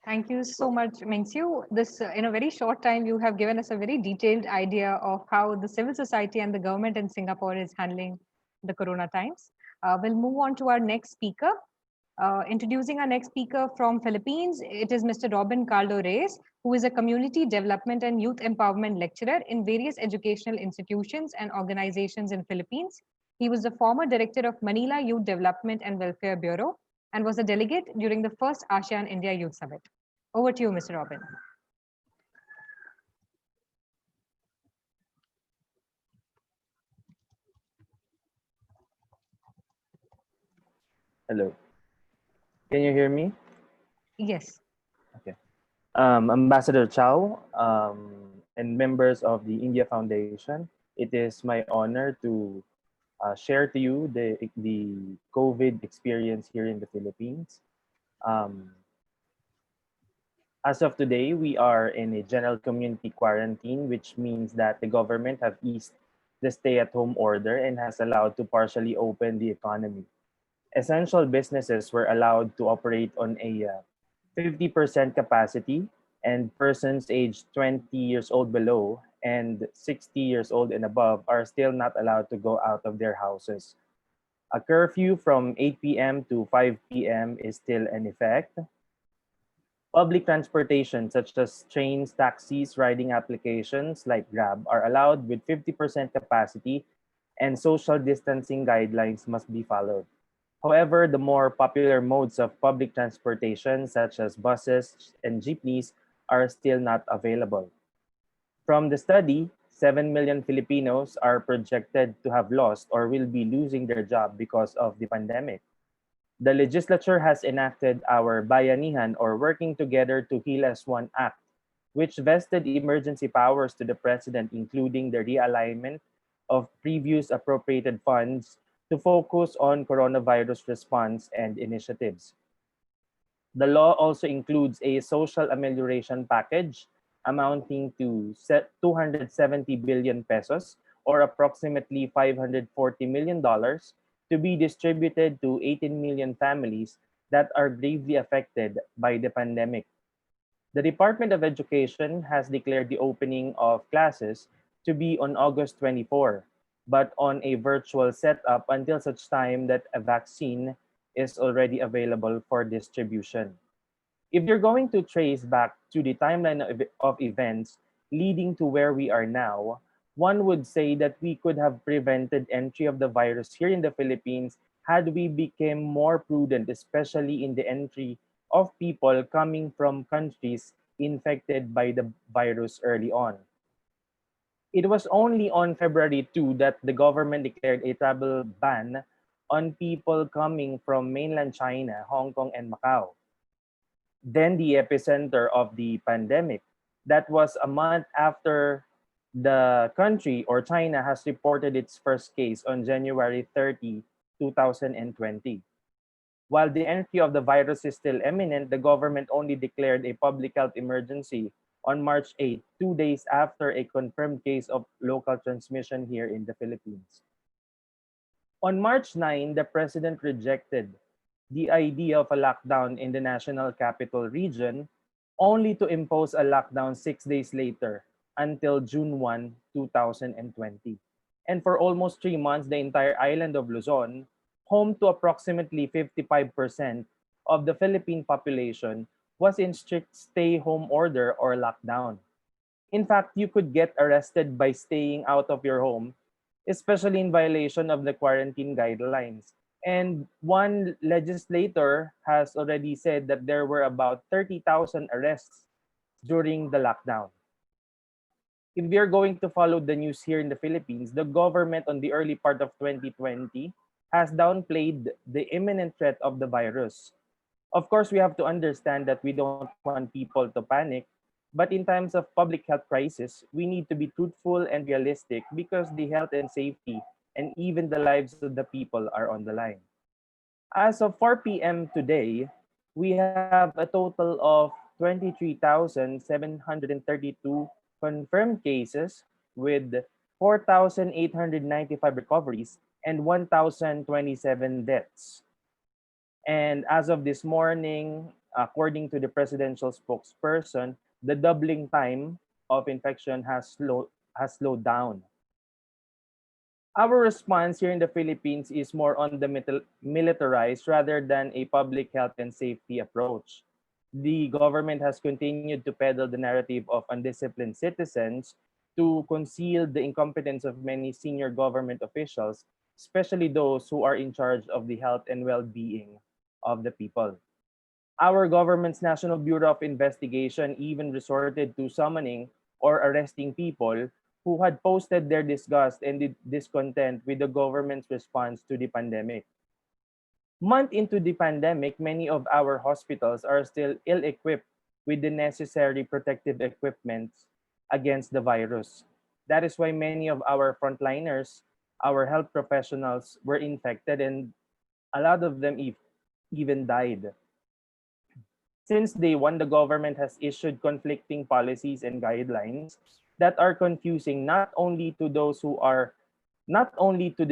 Thank you so much, Mengxiu. This, in a very short time, you have given us a very detailed idea of how the civil society and the government in Singapore is handling the corona times. We'll move on to our next speaker. Introducing our next speaker from Philippines, it is Mr. Robin Carlo Reyes, who is a community development and youth empowerment lecturer in various educational institutions and organizations in Philippines. He was the former director of Manila Youth Development and Welfare Bureau and was a delegate during the first ASEAN-India Youth Summit. Over to you, Mr. Robin. Hello. Can you hear me? Yes. Okay. Ambassador Chow and members of the India Foundation, it is my honor to share to you the COVID experience here in the Philippines. As of today, we are in a general community quarantine, which means that the government have eased the stay-at-home order and has allowed to partially open the economy. Essential businesses were allowed to operate on a 50% capacity, and persons aged 20 years old below and 60 years old and above are still not allowed to go out of their houses. A curfew from 8 p.m. to 5 p.m. is still in effect. Public transportation, such as trains, taxis, riding applications like Grab, are allowed with 50% capacity, and social distancing guidelines must be followed. However, the more popular modes of public transportation, such as buses and jeepneys, are still not available. From the study, 7 million Filipinos are projected to have lost or will be losing their job because of the pandemic. The legislature has enacted our Bayanihan, or Working Together to Heal as One Act, which vested emergency powers to the president, including the realignment of previous appropriated funds to focus on coronavirus response and initiatives. The law also includes a social amelioration package amounting to 270 billion pesos, or approximately $540 million, to be distributed to 18 million families that are gravely affected by the pandemic. The Department of Education has declared the opening of classes to be on August 24, but on a virtual setup until such time that a vaccine is already available for distribution. If you're going to trace back to the timeline of events leading to where we are now, one would say that we could have prevented entry of the virus here in the Philippines had we become more prudent, especially in the entry of people coming from countries infected by the virus early on. It was only on February 2 that the government declared a travel ban on people coming from mainland China, Hong Kong, and Macau. Then the epicenter of the pandemic. That was a month after the country or China has reported its first case on January 30, 2020. While the entry of the virus is still imminent, the government only declared a public health emergency on March 8, 2 days after a confirmed case of local transmission here in the Philippines. On March 9, the president rejected the idea of a lockdown in the National Capital Region, only to impose a lockdown 6 days later until June 1, 2020. And for almost 3 months, the entire island of Luzon, home to approximately 55% of the Philippine population, was in strict stay-home order or lockdown. In fact, you could get arrested by staying out of your home, especially in violation of the quarantine guidelines. And one legislator has already said that there were about 30,000 arrests during the lockdown. If we are going to follow the news here in the Philippines, the government on the early part of 2020 has downplayed the imminent threat of the virus. Of course, we have to understand that we don't want people to panic, but in times of public health crisis, we need to be truthful and realistic because the health and safety and even the lives of the people are on the line. As of 4 p.m. today, we have a total of 23,732 confirmed cases with 4,895 recoveries and 1,027 deaths. And as of this morning, according to the presidential spokesperson, the doubling time of infection has slowed down. Our response here in the Philippines is more on the militarized rather than a public health and safety approach. The government has continued to peddle the narrative of undisciplined citizens to conceal the incompetence of many senior government officials, especially those who are in charge of the health and well-being of the people. Our government's National Bureau of Investigation even resorted to summoning or arresting people who had posted their disgust and discontent with the government's response to the pandemic. Month into the pandemic, many of our hospitals are still ill-equipped with the necessary protective equipment against the virus. That is why many of our frontliners, our health professionals, were infected and a lot of them even died. Since day one, the government has issued conflicting policies and guidelines that are confusing not only to the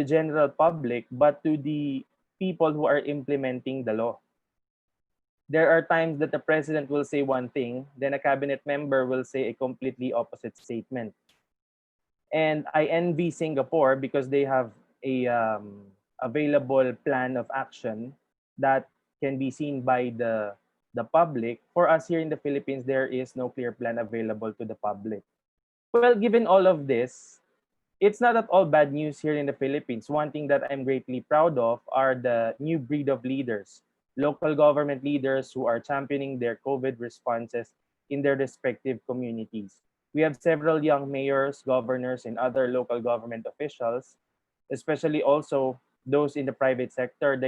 general public, but to the people who are implementing the law. There are times that the president will say one thing, then a cabinet member will say a completely opposite statement. And I envy Singapore because they have a available plan of action that can be seen by the public. For us here in the Philippines, there is no clear plan available to the public. Well, given all of this, it's not at all bad news here in the Philippines. One thing that I'm greatly proud of are the new breed of leaders, local government leaders who are championing their COVID responses in their respective communities. We have several young mayors, governors, and other local government officials, especially also those in the private sector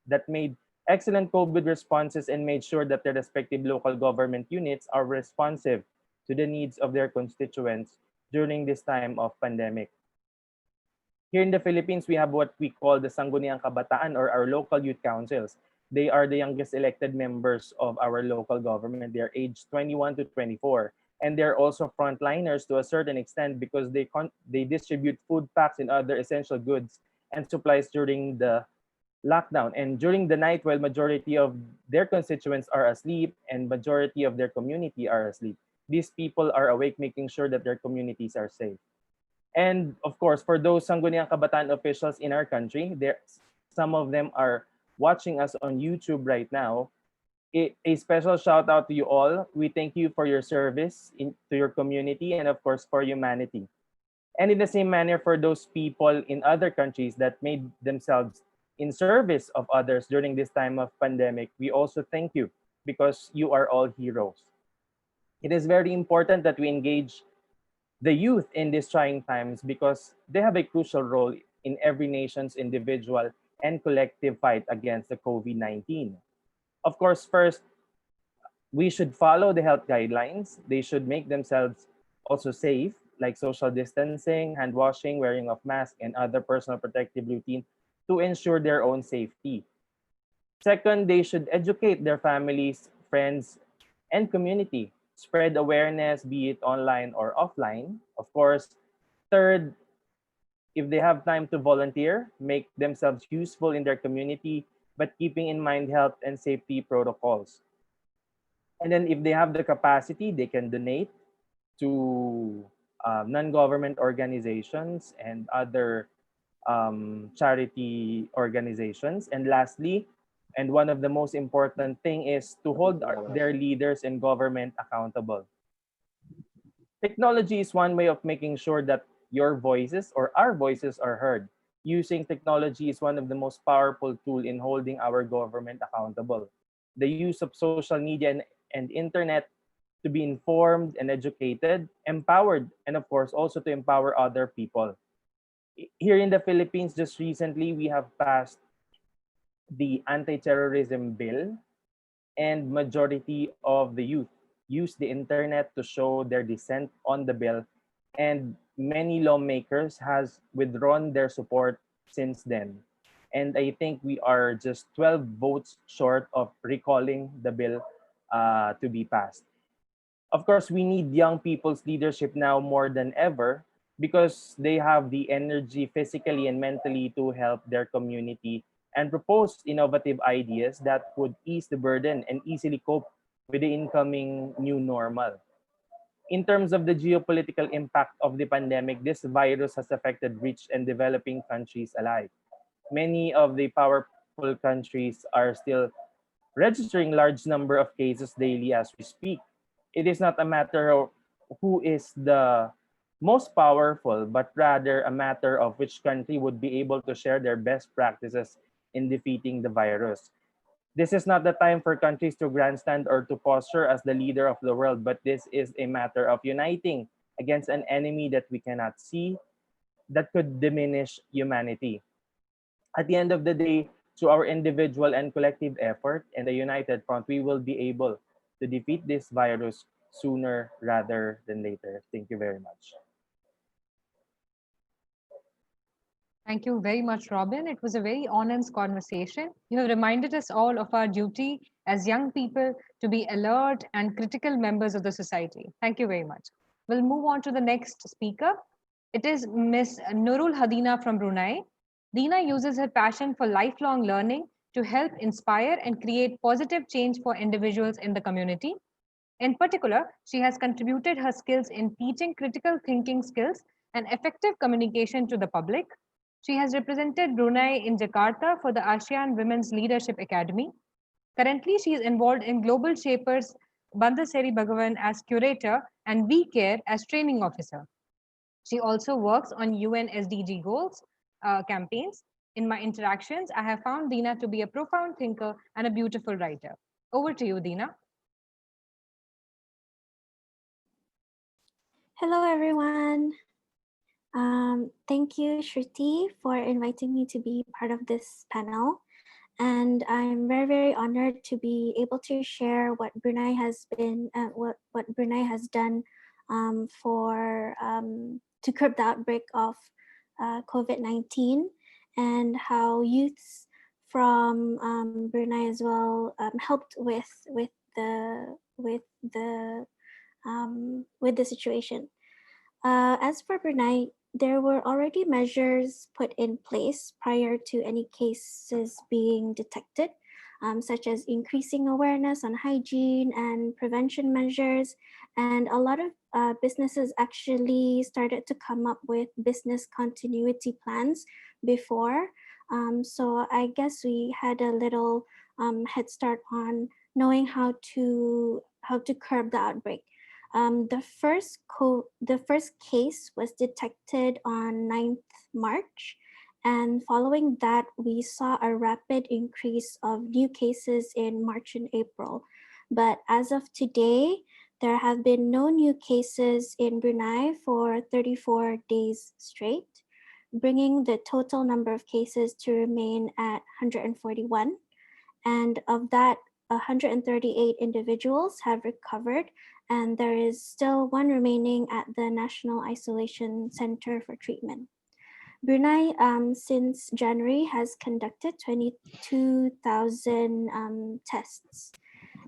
that made excellent COVID responses and made sure that their respective local government units are responsive to the needs of their constituents during this time of pandemic. Here in the Philippines, we have what we call the Sangguniang Kabataan or our local youth councils. They are the youngest elected members of our local government. They are aged 21 to 24. And they're also frontliners to a certain extent because they distribute food packs and other essential goods and supplies during the lockdown. And during the night, while majority of their constituents are asleep and majority of their community are asleep, these people are awake, making sure that their communities are safe. And of course, for those Sangguniang Kabataan officials in our country, some of them are watching us on YouTube right now. A special shout out to you all. We thank you for your service to your community and of course for humanity. And in the same manner, for those people in other countries that made themselves in service of others during this time of pandemic, we also thank you because you are all heroes. It is very important that we engage the youth in these trying times because they have a crucial role in every nation's individual and collective fight against the COVID-19. Of course, first, we should follow the health guidelines. They should make themselves also safe, like social distancing, hand washing, wearing of masks, and other personal protective routine to ensure their own safety. Second, they should educate their families, friends, and community. Spread awareness, be it online or offline. Of course, third, if they have time to volunteer, make themselves useful in their community, but keeping in mind health and safety protocols. And then if they have the capacity, they can donate to non-government organizations and other charity organizations. And lastly, and one of the most important thing is to hold their leaders and government accountable. Technology is one way of making sure that your voices or our voices are heard. Using technology is one of the most powerful tool in holding our government accountable. The use of social media and internet to be informed and educated, empowered, and of course also to empower other people. Here in the Philippines, just recently, we have passed the anti-terrorism bill, and majority of the youth use the internet to show their dissent on the bill, and many lawmakers has withdrawn their support since then. And I think we are just 12 votes short of recalling the bill to be passed. Of course, we need young people's leadership now more than ever because they have the energy physically and mentally to help their community and propose innovative ideas that would ease the burden and easily cope with the incoming new normal. In terms of the geopolitical impact of the pandemic, this virus has affected rich and developing countries alike. Many of the powerful countries are still registering large number of cases daily as we speak. It is not a matter of who is the most powerful, but rather a matter of which country would be able to share their best practices in defeating the virus. This is not the time for countries to grandstand or to posture as the leader of the world, but this is a matter of uniting against an enemy that we cannot see that could diminish humanity. At the end of the day, through our individual and collective effort and a united front, we will be able to defeat this virus sooner rather than later. Thank you very much. Thank you very much, Robin. It was a very honest conversation. You have reminded us all of our duty as young people to be alert and critical members of the society. Thank you very much. We'll move on to the next speaker. It is Ms. Nurul Hadina from Brunei. Dina uses her passion for lifelong learning to help inspire and create positive change for individuals in the community. In particular, she has contributed her skills in teaching critical thinking skills and effective communication to the public. She has represented Brunei in Jakarta for the ASEAN Women's Leadership Academy. Currently, she is involved in Global Shapers Bandaseri Bhagavan as curator and We Care as training officer. She also works on UN SDG goals campaigns. In my interactions, I have found Dina to be a profound thinker and a beautiful writer. Over to you, Dina. Hello, everyone. Thank you, Shruti, for inviting me to be part of this panel. And I'm very, very honored to be able to share what Brunei has been, what Brunei has done for to curb the outbreak of COVID-19, and how youths from Brunei as well helped with the situation. As for Brunei, there were already measures put in place prior to any cases being detected, such as increasing awareness on hygiene and prevention measures. And a lot of businesses actually started to come up with business continuity plans before. So I guess we had a little head start on knowing how to curb the outbreak. The first case was detected on 9th March, and following that, we saw a rapid increase of new cases in March and April. But as of today, there have been no new cases in Brunei for 34 days straight, bringing the total number of cases to remain at 141. And of that, 138 individuals have recovered, and there is still one remaining at the National Isolation Center for treatment. Brunei, since January, has conducted 22,000 tests.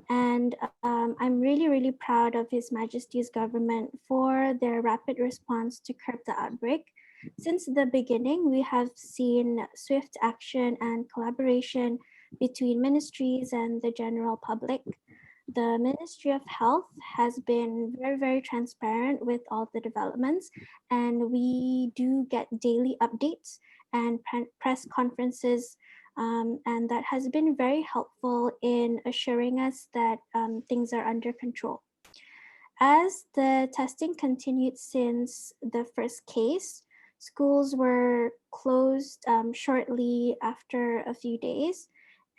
And I'm really proud of His Majesty's government for their rapid response to curb the outbreak. Since the beginning, we have seen swift action and collaboration between ministries and the general public. The Ministry of Health has been very transparent with all the developments, and we do get daily updates and press conferences, and that has been very helpful in assuring us that things are under control. As the testing continued since the first case, schools were closed shortly after a few days,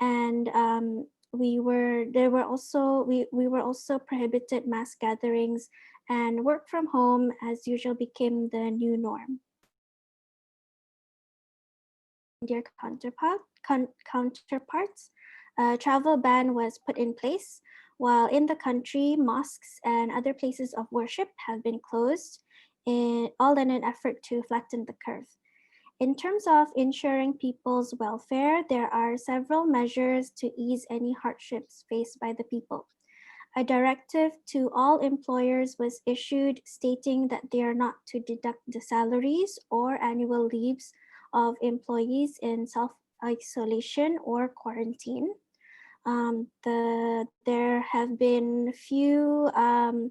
and we were also prohibited mass gatherings, and work from home as usual became the new norm. Dear counterparts, a travel ban was put in place, while in the country, mosques and other places of worship have been closed, all in an effort to flatten the curve. In terms of ensuring people's welfare, there are several measures to ease any hardships faced by the people. A directive to all employers was issued stating that they are not to deduct the salaries or annual leaves of employees in self-isolation or quarantine. There have been a few of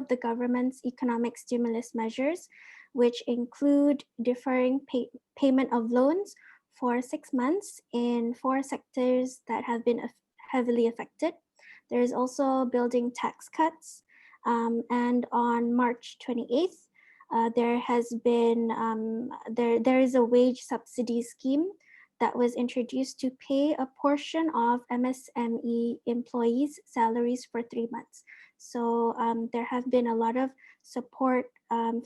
the government's economic stimulus measures, which include deferring payment of loans for 6 months in 4 sectors that have been heavily affected. There is also building tax cuts, and on March 28th, there is a wage subsidy scheme that was introduced to pay a portion of MSME employees' salaries for 3 months. So there have been a lot of support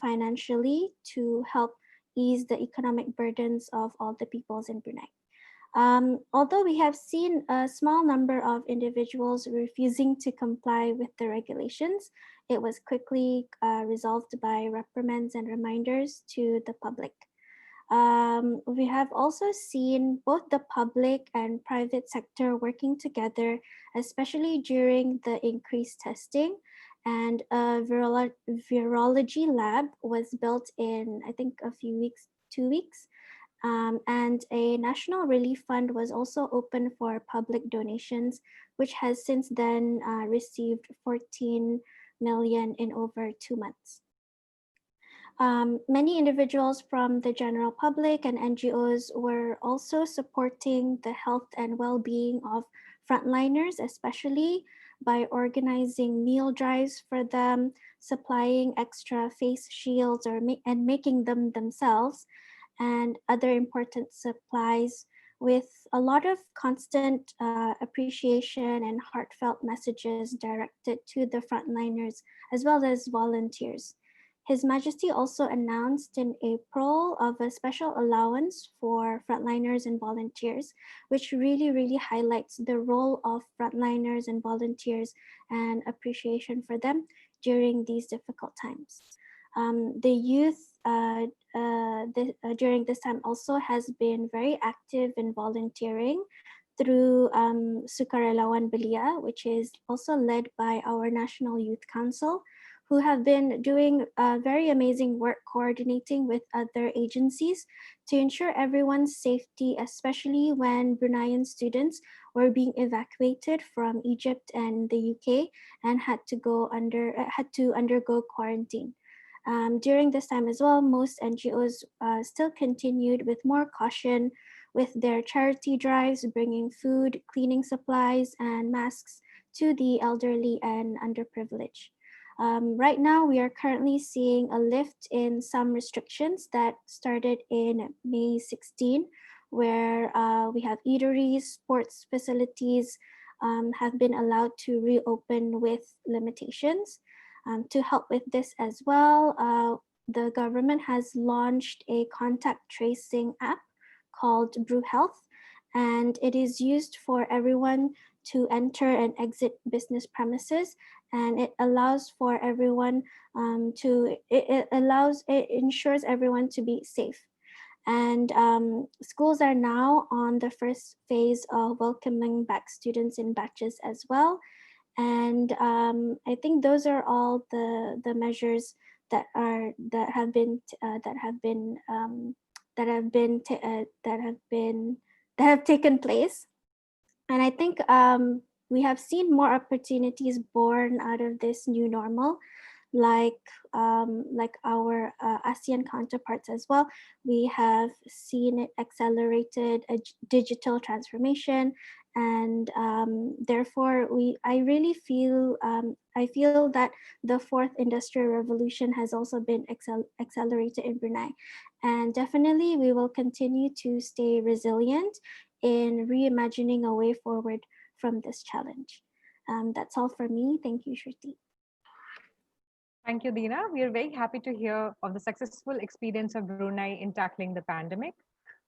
financially to help ease the economic burdens of all the peoples in Brunei. Although we have seen a small number of individuals refusing to comply with the regulations, it was quickly resolved by reprimands and reminders to the public. We have also seen both the public and private sector working together, especially during the increased testing, and a virology lab was built in, I think, 2 weeks. And a national relief fund was also open for public donations, which has since then received 14 million in over 2 months. Many individuals from the general public and NGOs were also supporting the health and well-being of frontliners, especially by organizing meal drives for them, supplying extra face shields and making them themselves, and other important supplies, with a lot of constant appreciation and heartfelt messages directed to the frontliners as well as volunteers. His Majesty also announced in April of a special allowance for frontliners and volunteers, which really highlights the role of frontliners and volunteers and appreciation for them during these difficult times. The youth during this time also has been very active in volunteering through Sukarelawan Belia, which is also led by our National Youth Council, who have been doing very amazing work coordinating with other agencies to ensure everyone's safety, especially when Bruneian students were being evacuated from Egypt and the UK and had to undergo quarantine. During this time as well, most NGOs still continued with more caution with their charity drives, bringing food, cleaning supplies, and masks to the elderly and underprivileged. Right now, we are currently seeing a lift in some restrictions that started in May 16, where we have eateries, sports facilities have been allowed to reopen with limitations. To help with this as well, the government has launched a contact tracing app called Brew Health, and it is used for everyone to enter and exit business premises, and it allows for everyone it ensures everyone to be safe. And schools are now on the first phase of welcoming back students in batches as well. And I think those are all the measures that are that have been that have been that have been that have taken place. And I think we have seen more opportunities born out of this new normal, like our ASEAN counterparts as well. We have seen it accelerated a digital transformation, and therefore I really feel I feel that the fourth industrial revolution has also been accelerated in Brunei, and definitely we will continue to stay resilient in reimagining a way forward from this challenge. That's all for me. Thank you, Shruti. Thank you, Dina. We are very happy to hear of the successful experience of Brunei in tackling the pandemic.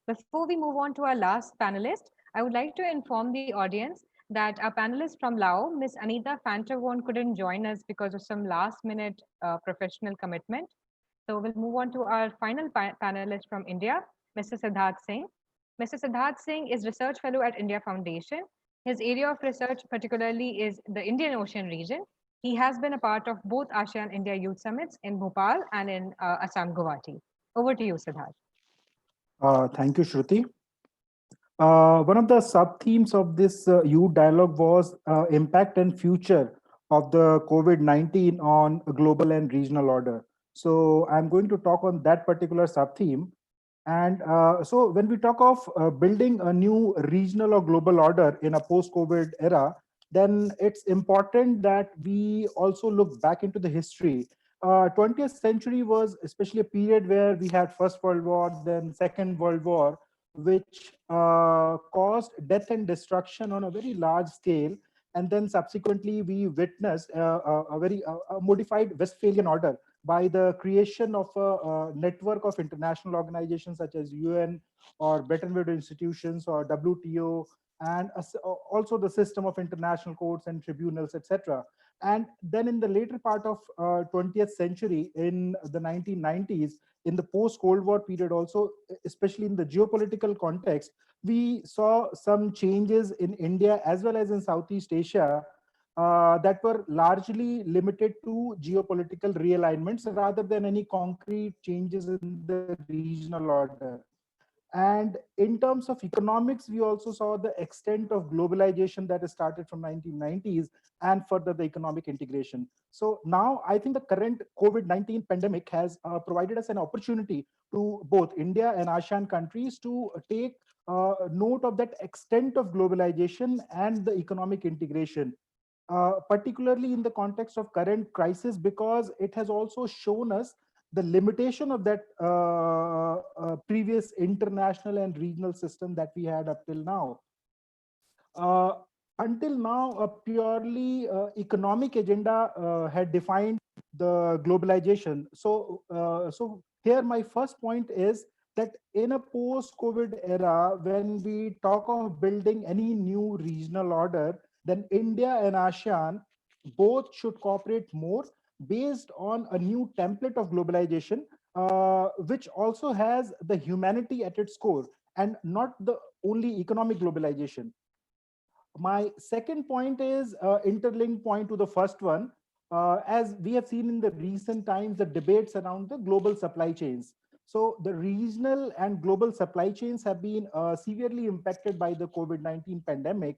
Before we move on to our last panelist, I would like to inform the audience that our panelist from Laos, Ms. Anita Fantavon, couldn't join us because of some last-minute professional commitment. So we'll move on to our final panelist from India, Mr. Siddharth Singh. Mr. Siddharth Singh is Research Fellow at India Foundation. His area of research particularly is the Indian Ocean region. He has been a part of both ASEAN-India Youth Summits in Bhopal and in Assam, Guwahati. Over to you, Siddharth. Thank you, Shruti. One of the sub-themes of this youth dialogue was impact and future of the COVID-19 on a global and regional order. So I'm going to talk on that particular sub-theme. And so when we talk of building a new regional or global order in a post-COVID era, then it's important that we also look back into the history. 20th century was especially a period where we had First World War, then Second World War, which caused death and destruction on a very large scale. And then subsequently, we witnessed a very modified Westphalian order by the creation of a network of international organizations such as UN or Bretton Woods institutions or WTO, and also the system of international courts and tribunals, etc. And then in the later part of 20th century, in the 1990s, in the post-Cold War period also, especially in the geopolitical context, we saw some changes in India as well as in Southeast Asia that were largely limited to geopolitical realignments rather than any concrete changes in the regional order. And in terms of economics, we also saw the extent of globalization that has started from 1990s and further the economic integration. So now I think the current COVID-19 pandemic has provided us an opportunity to both India and ASEAN countries to take note of that extent of globalization and the economic integration. Particularly in the context of current crisis, because it has also shown us the limitation of that previous international and regional system that we had up till now. Until now, a purely economic agenda had defined the globalization. So, so here my first point is that in a post-COVID era, when we talk of building any new regional order, then India and ASEAN both should cooperate more based on a new template of globalization, which also has the humanity at its core and not the only economic globalization. My second point is interlinked point to the first one. as we have seen in the recent times, the debates around the global supply chains. So the regional and global supply chains have been severely impacted by the COVID-19 pandemic.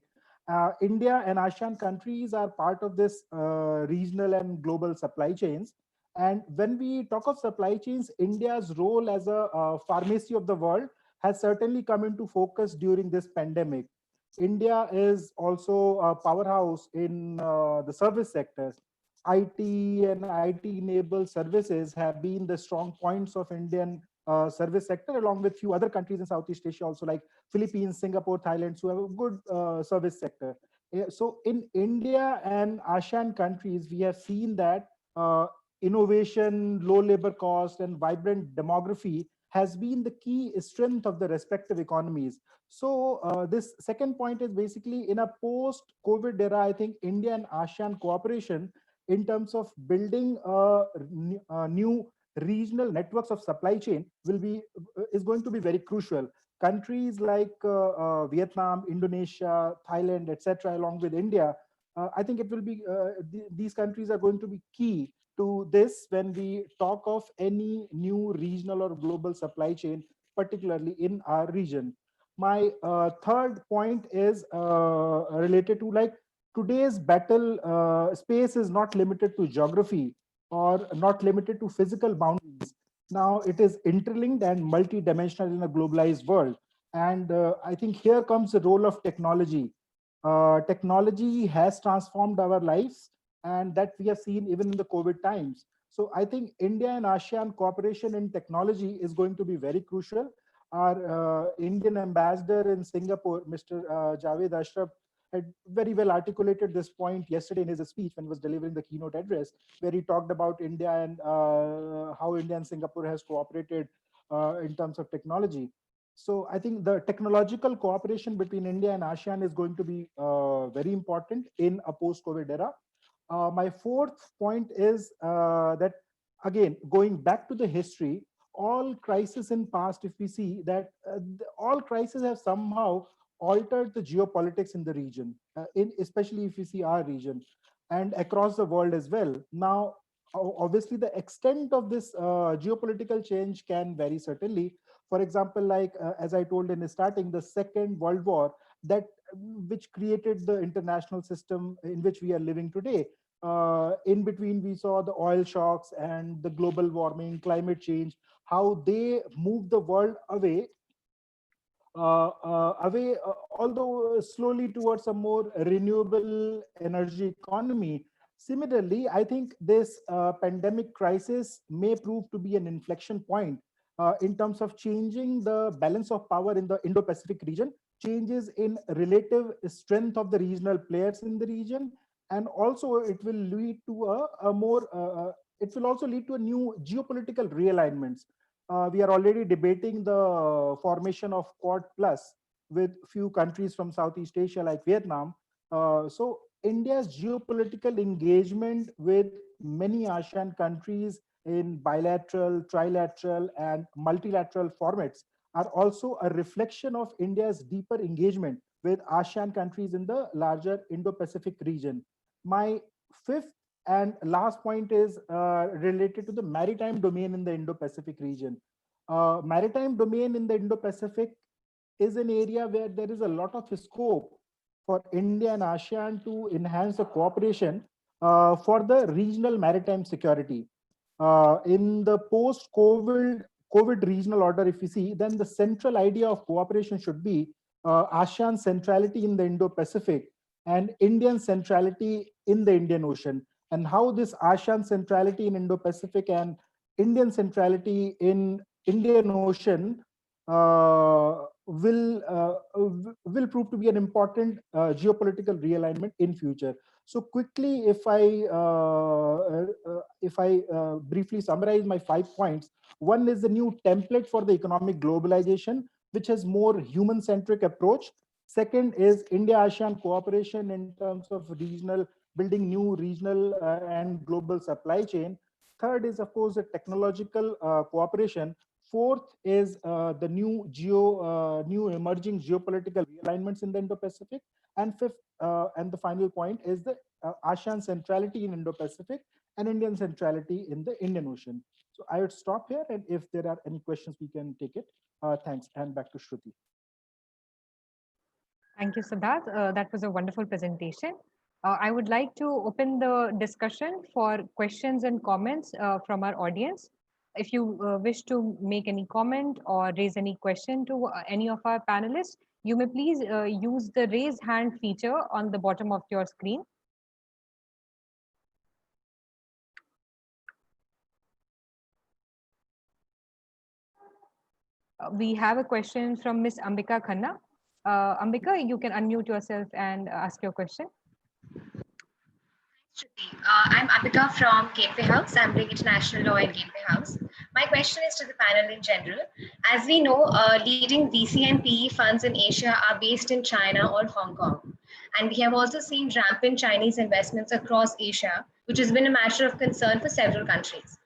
India and ASEAN countries are part of this regional and global supply chains. And when we talk of supply chains, India's role as a pharmacy of the world has certainly come into focus during this pandemic. India is also a powerhouse in the service sectors. IT and IT-enabled services have been the strong points of Indian service sector, along with few other countries in Southeast Asia, also like Philippines, Singapore, Thailand, who have a good service sector. So in India and ASEAN countries, we have seen that innovation, low labor cost, and vibrant demography has been the key strength of the respective economies. So this second point is basically in a post-COVID era, I think India and ASEAN cooperation in terms of building new regional networks of supply chain is going to be very crucial. Countries like Vietnam, Indonesia, Thailand, etc., along with India, I think it will be these countries are going to be key to this when we talk of any new regional or global supply chain, particularly in our region. My third point is related to like today's battle space is not limited to geography or not limited to physical boundaries. Now it is interlinked and multi-dimensional in a globalized world. And I think here comes the role of technology. Technology has transformed our lives, and that we have seen even in the COVID times. So I think India and ASEAN cooperation in technology is going to be very crucial. Our Indian ambassador in Singapore, Mr. Javed Ashraf, had very well articulated this point yesterday in his speech when he was delivering the keynote address, where he talked about India and how India and Singapore has cooperated in terms of technology. So I think the technological cooperation between India and ASEAN is going to be very important in a post-COVID era. My fourth point is that, again, going back to the history, all crises in past, if we see that all crises have somehow altered the geopolitics in the region, especially if you see our region and across the world as well. Now, obviously, the extent of this geopolitical change can vary certainly. For example, like as I told in the starting, the Second World War, that which created the international system in which we are living today. In between, we saw the oil shocks and the global warming, climate change, how they moved the world away although slowly towards a more renewable energy economy. Similarly, I think this pandemic crisis may prove to be an inflection point in terms of changing the balance of power in the Indo-Pacific region, changes in relative strength of the regional players in the region, and also it will lead to it will also lead to a new geopolitical realignments. We are already debating the formation of Quad Plus with few countries from Southeast Asia like Vietnam. So India's geopolitical engagement with many ASEAN countries in bilateral, trilateral, and multilateral formats are also a reflection of India's deeper engagement with ASEAN countries in the larger Indo-Pacific region. My fifth and last point is related to the maritime domain in the Indo-Pacific region. Maritime domain in the Indo-Pacific is an area where there is a lot of scope for India and ASEAN to enhance the cooperation for the regional maritime security. In the post-COVID regional order, if you see, then the central idea of cooperation should be ASEAN centrality in the Indo-Pacific and Indian centrality in the Indian Ocean, and how this ASEAN centrality in Indo-Pacific and Indian centrality in Indian Ocean will prove to be an important geopolitical realignment in future. So quickly, if I briefly summarize my 5 points, one is the new template for the economic globalization, which has more human-centric approach. Second is India-ASEAN cooperation in terms of regional, building new regional and global supply chain. Third is, of course, the technological cooperation Fourth is the new emerging geopolitical realignments in the Indo-Pacific. And fifth, and the final point is the ASEAN centrality in Indo-Pacific and Indian centrality in the Indian Ocean. So I would stop here, and if there are any questions, we can take it. Thanks, and back to Shruti. Thank you, Siddharth. That was a wonderful presentation. I would like to open the discussion for questions and comments from our audience. If you wish to make any comment or raise any question to any of our panelists, you may please use the raise hand feature on the bottom of your screen. We have a question from Miss Ambika Khanna. Ambika, you can unmute yourself and ask your question. I'm Ambika from Gateway House. I'm doing international law at Gateway House. My question is to the panel in general. As we know, leading VC and PE funds in Asia are based in China or Hong Kong. And we have also seen rampant Chinese investments across Asia, which has been a matter of concern for several countries,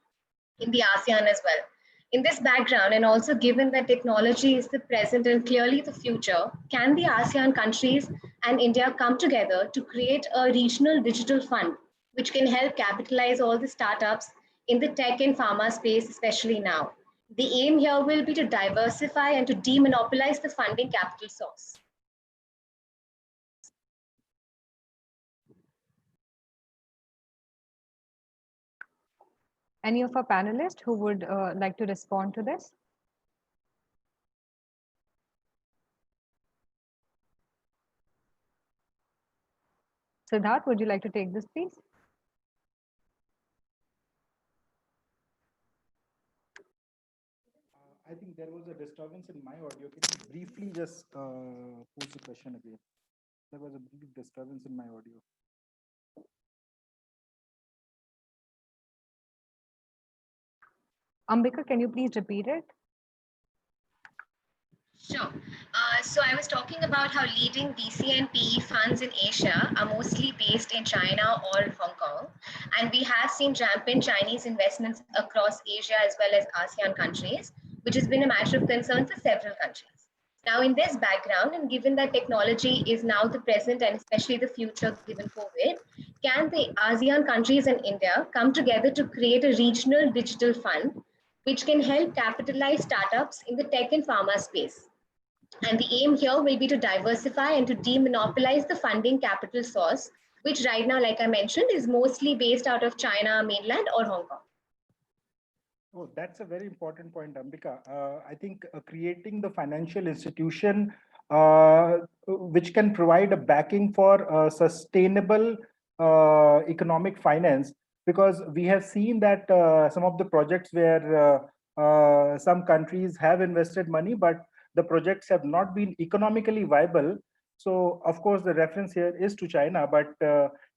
in the ASEAN as well. In this background, and also given that technology is the present and clearly the future, can the ASEAN countries and India come together to create a regional digital fund which can help capitalize all the startups in the tech and pharma space, especially now? The aim here will be to diversify and to demonopolize the funding capital source. Any of our panelists who would like to respond to this? Siddharth, would you like to take this, please? I think there was a disturbance in my audio. Can you briefly just pose the question again? There was a brief disturbance in my audio. Ambika, can you please repeat it? Sure. So I was talking about how leading VC and PE funds in Asia are mostly based in China or Hong Kong. And we have seen rampant Chinese investments across Asia as well as ASEAN countries, which has been a matter of concern for several countries. Now, in this background, and given that technology is now the present and especially the future given COVID, can the ASEAN countries and India come together to create a regional digital fund which can help capitalize startups in the tech and pharma space? And the aim here will be to diversify and to demonopolize the funding capital source, which right now, like I mentioned, is mostly based out of China, mainland, or Hong Kong. Oh, that's a very important point, Ambika. I think creating the financial institution which can provide a backing for sustainable economic finance, because we have seen that some of the projects where some countries have invested money, but the projects have not been economically viable. So, of course, the reference here is to China, but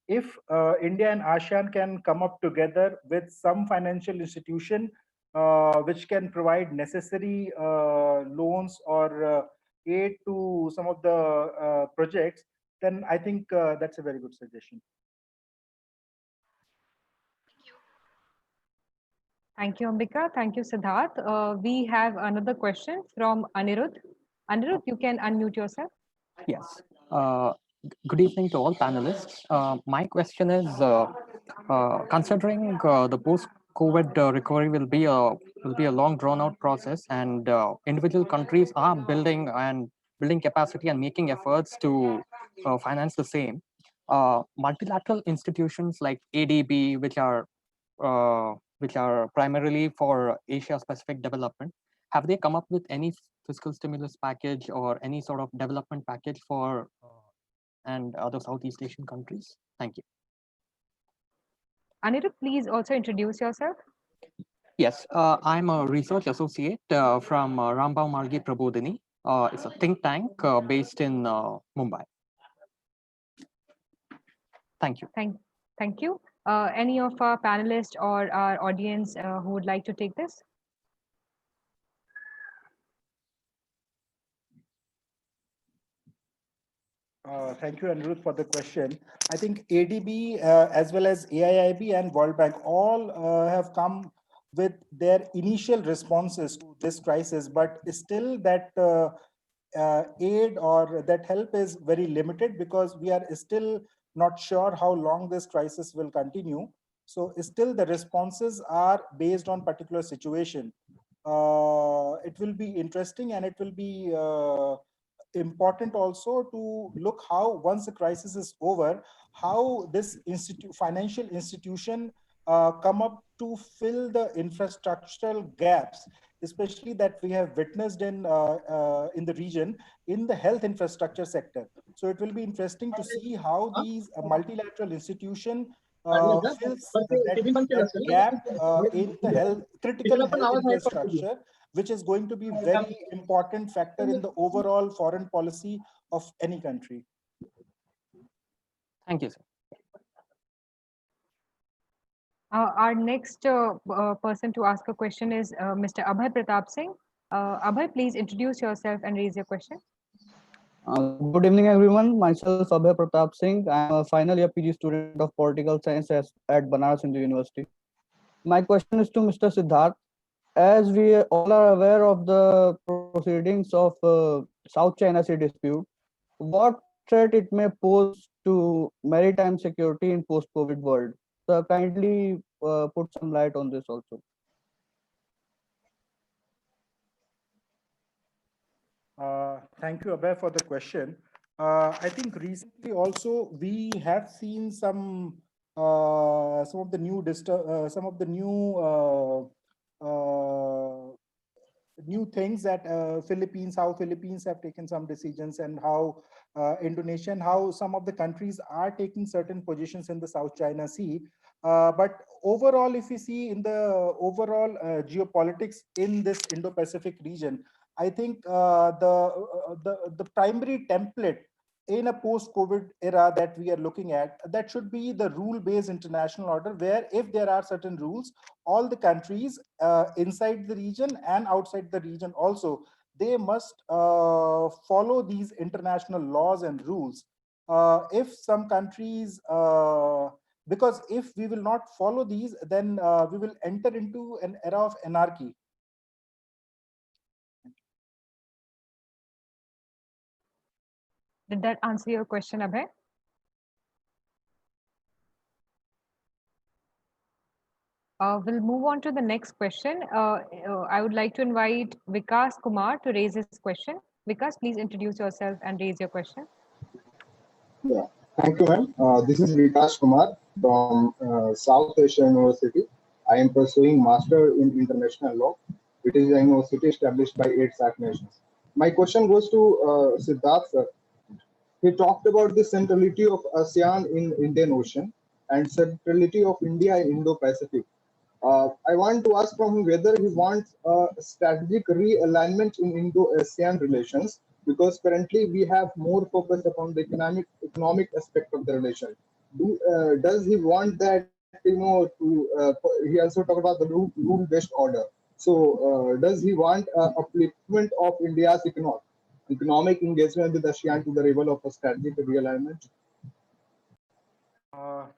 if India and ASEAN can come up together with some financial institution which can provide necessary loans or aid to some of the projects, then I think that's a very good suggestion. Thank you, Ambika. Thank you, Siddharth. We have another question from Anirudh. Anirudh, you can unmute yourself. Yes. Good evening to all panelists. My question is, considering the post-COVID recovery will be a long drawn-out process, and individual countries are building capacity and making efforts to finance the same. Multilateral institutions like ADB, which are primarily for Asia-specific development, have they come up with any fiscal stimulus package or any sort of development package for and other Southeast Asian countries? Thank you. Anirudh, please also introduce yourself. Yes, I'm a research associate from Rambau Margi Prabodhini. It's a think tank based in Mumbai. Thank you. Thank you. Any of our panelists or our audience who would like to take this? Thank you, Anirudh, for the question. I think ADB as well as AIIB and World Bank all have come with their initial responses to this crisis, but still that aid or that help is very limited because we are still not sure how long this crisis will continue. So still the responses are based on particular situation. It will be interesting and it will be important also to look how once the crisis is over, how this financial institution come up to fill the infrastructural gaps, especially that we have witnessed in the region in the health infrastructure sector. So it will be interesting to see how these multilateral institution fills that gap in the critical health infrastructure, which is going to be very important factor in the overall foreign policy of any country. Thank you, sir. Our next person to ask a question is Mr. Abhay Pratap Singh. Abhay, please introduce yourself and raise your question. Good evening, everyone. Myself, Abhay Pratap Singh. I am a final year PG student of political science at Banaras Hindu University. My question is to Mr. Siddharth. As we all are aware of the proceedings of South China Sea dispute, what threat it may pose to maritime security in post-COVID world? So kindly put some light on this also. Thank you, Abhay, for the question. I think recently also we have seen some of the new things that how Philippines have taken some decisions, and how Indonesia and how some of the countries are taking certain positions in the South China Sea. But overall, if we see in the overall geopolitics in this Indo-Pacific region, I think the primary template in a post-COVID era that we are looking at, that should be the rule-based international order, where if there are certain rules, all the countries inside the region and outside the region also, they must follow these international laws and rules. If some countries, because if we will not follow these, then we will enter into an era of anarchy. Did that answer your question, Abhay? We'll move on to the next question. I would like to invite Vikas Kumar to raise his question. Vikas, please introduce yourself and raise your question. Yeah, thank you, ma'am. This is Vikas Kumar from South Asia University. I am pursuing Master in International Law. It is a university established by 8 SAC nations. My question goes to Siddharth, sir. He talked about the centrality of ASEAN in Indian Ocean and centrality of India in Indo-Pacific. I want to ask from him whether he wants a strategic realignment in Indo-ASEAN relations, because currently we have more focus upon the economic aspect of the relation. Does he want that, he also talked about the rule-based order. So does he want upliftment of India's economic engagement with ASEAN to the level of a strategic realignment?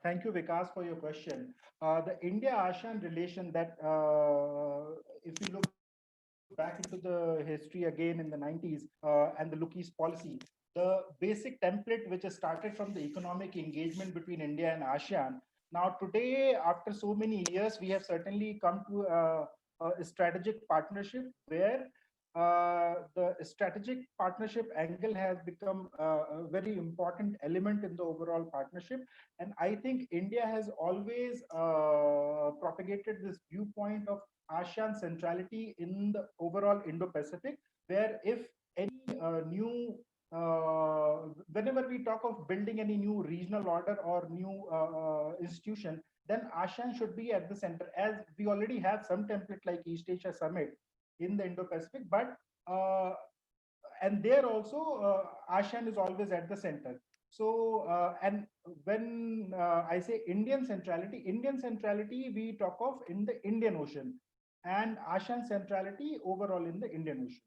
Thank you, Vikas, for your question. The India-ASEAN relation, that if you look back into the history again in the 90s and the Look East policy, the basic template which has started from the economic engagement between India and ASEAN. Now today, after so many years, we have certainly come to a strategic partnership where the strategic partnership angle has become a very important element in the overall partnership. And I think India has always propagated this viewpoint of ASEAN centrality in the overall Indo-Pacific, where if any whenever we talk of building any new regional order or new institution, then ASEAN should be at the center, as we already have some template like East Asia Summit in the Indo-Pacific, but and there also ASEAN is always at the center. So and when I say Indian centrality we talk of in the Indian Ocean, and ASEAN centrality overall in the Indian Ocean.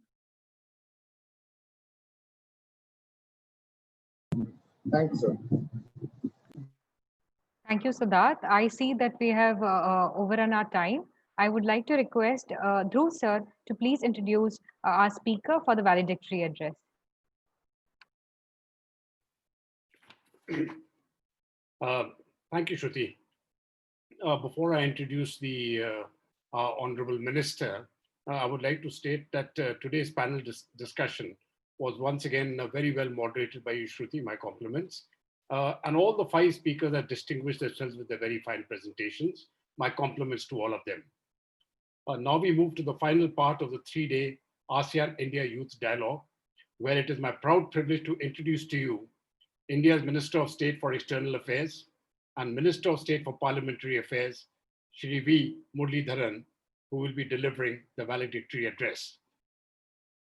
Thanks, sir. Thank you, Siddharth. I see that we have overrun our time. I would like to request Dhruv sir to please introduce our speaker for the valedictory address. Thank you, Shruti. Before I introduce the Honorable Minister, I would like to state that today's panel discussion was once again very well moderated by you, Shruti, my compliments. And all the 5 speakers have distinguished themselves with their very fine presentations. My compliments to all of them. Now we move to the final part of the 3-day ASEAN-India Youth Dialogue, where it is my proud privilege to introduce to you India's Minister of State for External Affairs and Minister of State for Parliamentary Affairs, Shri V. Muralidharan, who will be delivering the valedictory address.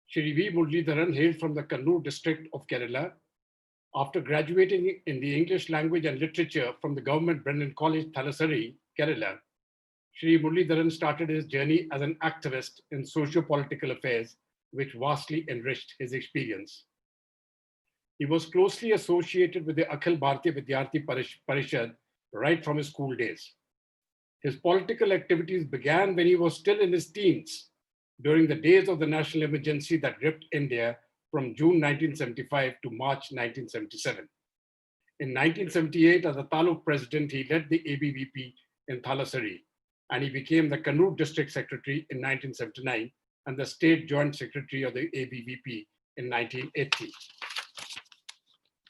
Shri V. Muralidharan hails from the Kannur district of Kerala. After graduating in the English language and literature from the Government Brennan College, Thalassery, Kerala, Shri Muralidharan started his journey as an activist in socio-political affairs, which vastly enriched his experience. He was closely associated with the Akhil Bharatiya Vidyarthi Parishad right from his school days. His political activities began when he was still in his teens, during the days of the national emergency that gripped India from June 1975 to March 1977. In 1978, as a Taluk president, he led the ABVP in Thalassery, and he became the Kannur district secretary in 1979 and the state joint secretary of the ABVP in 1980.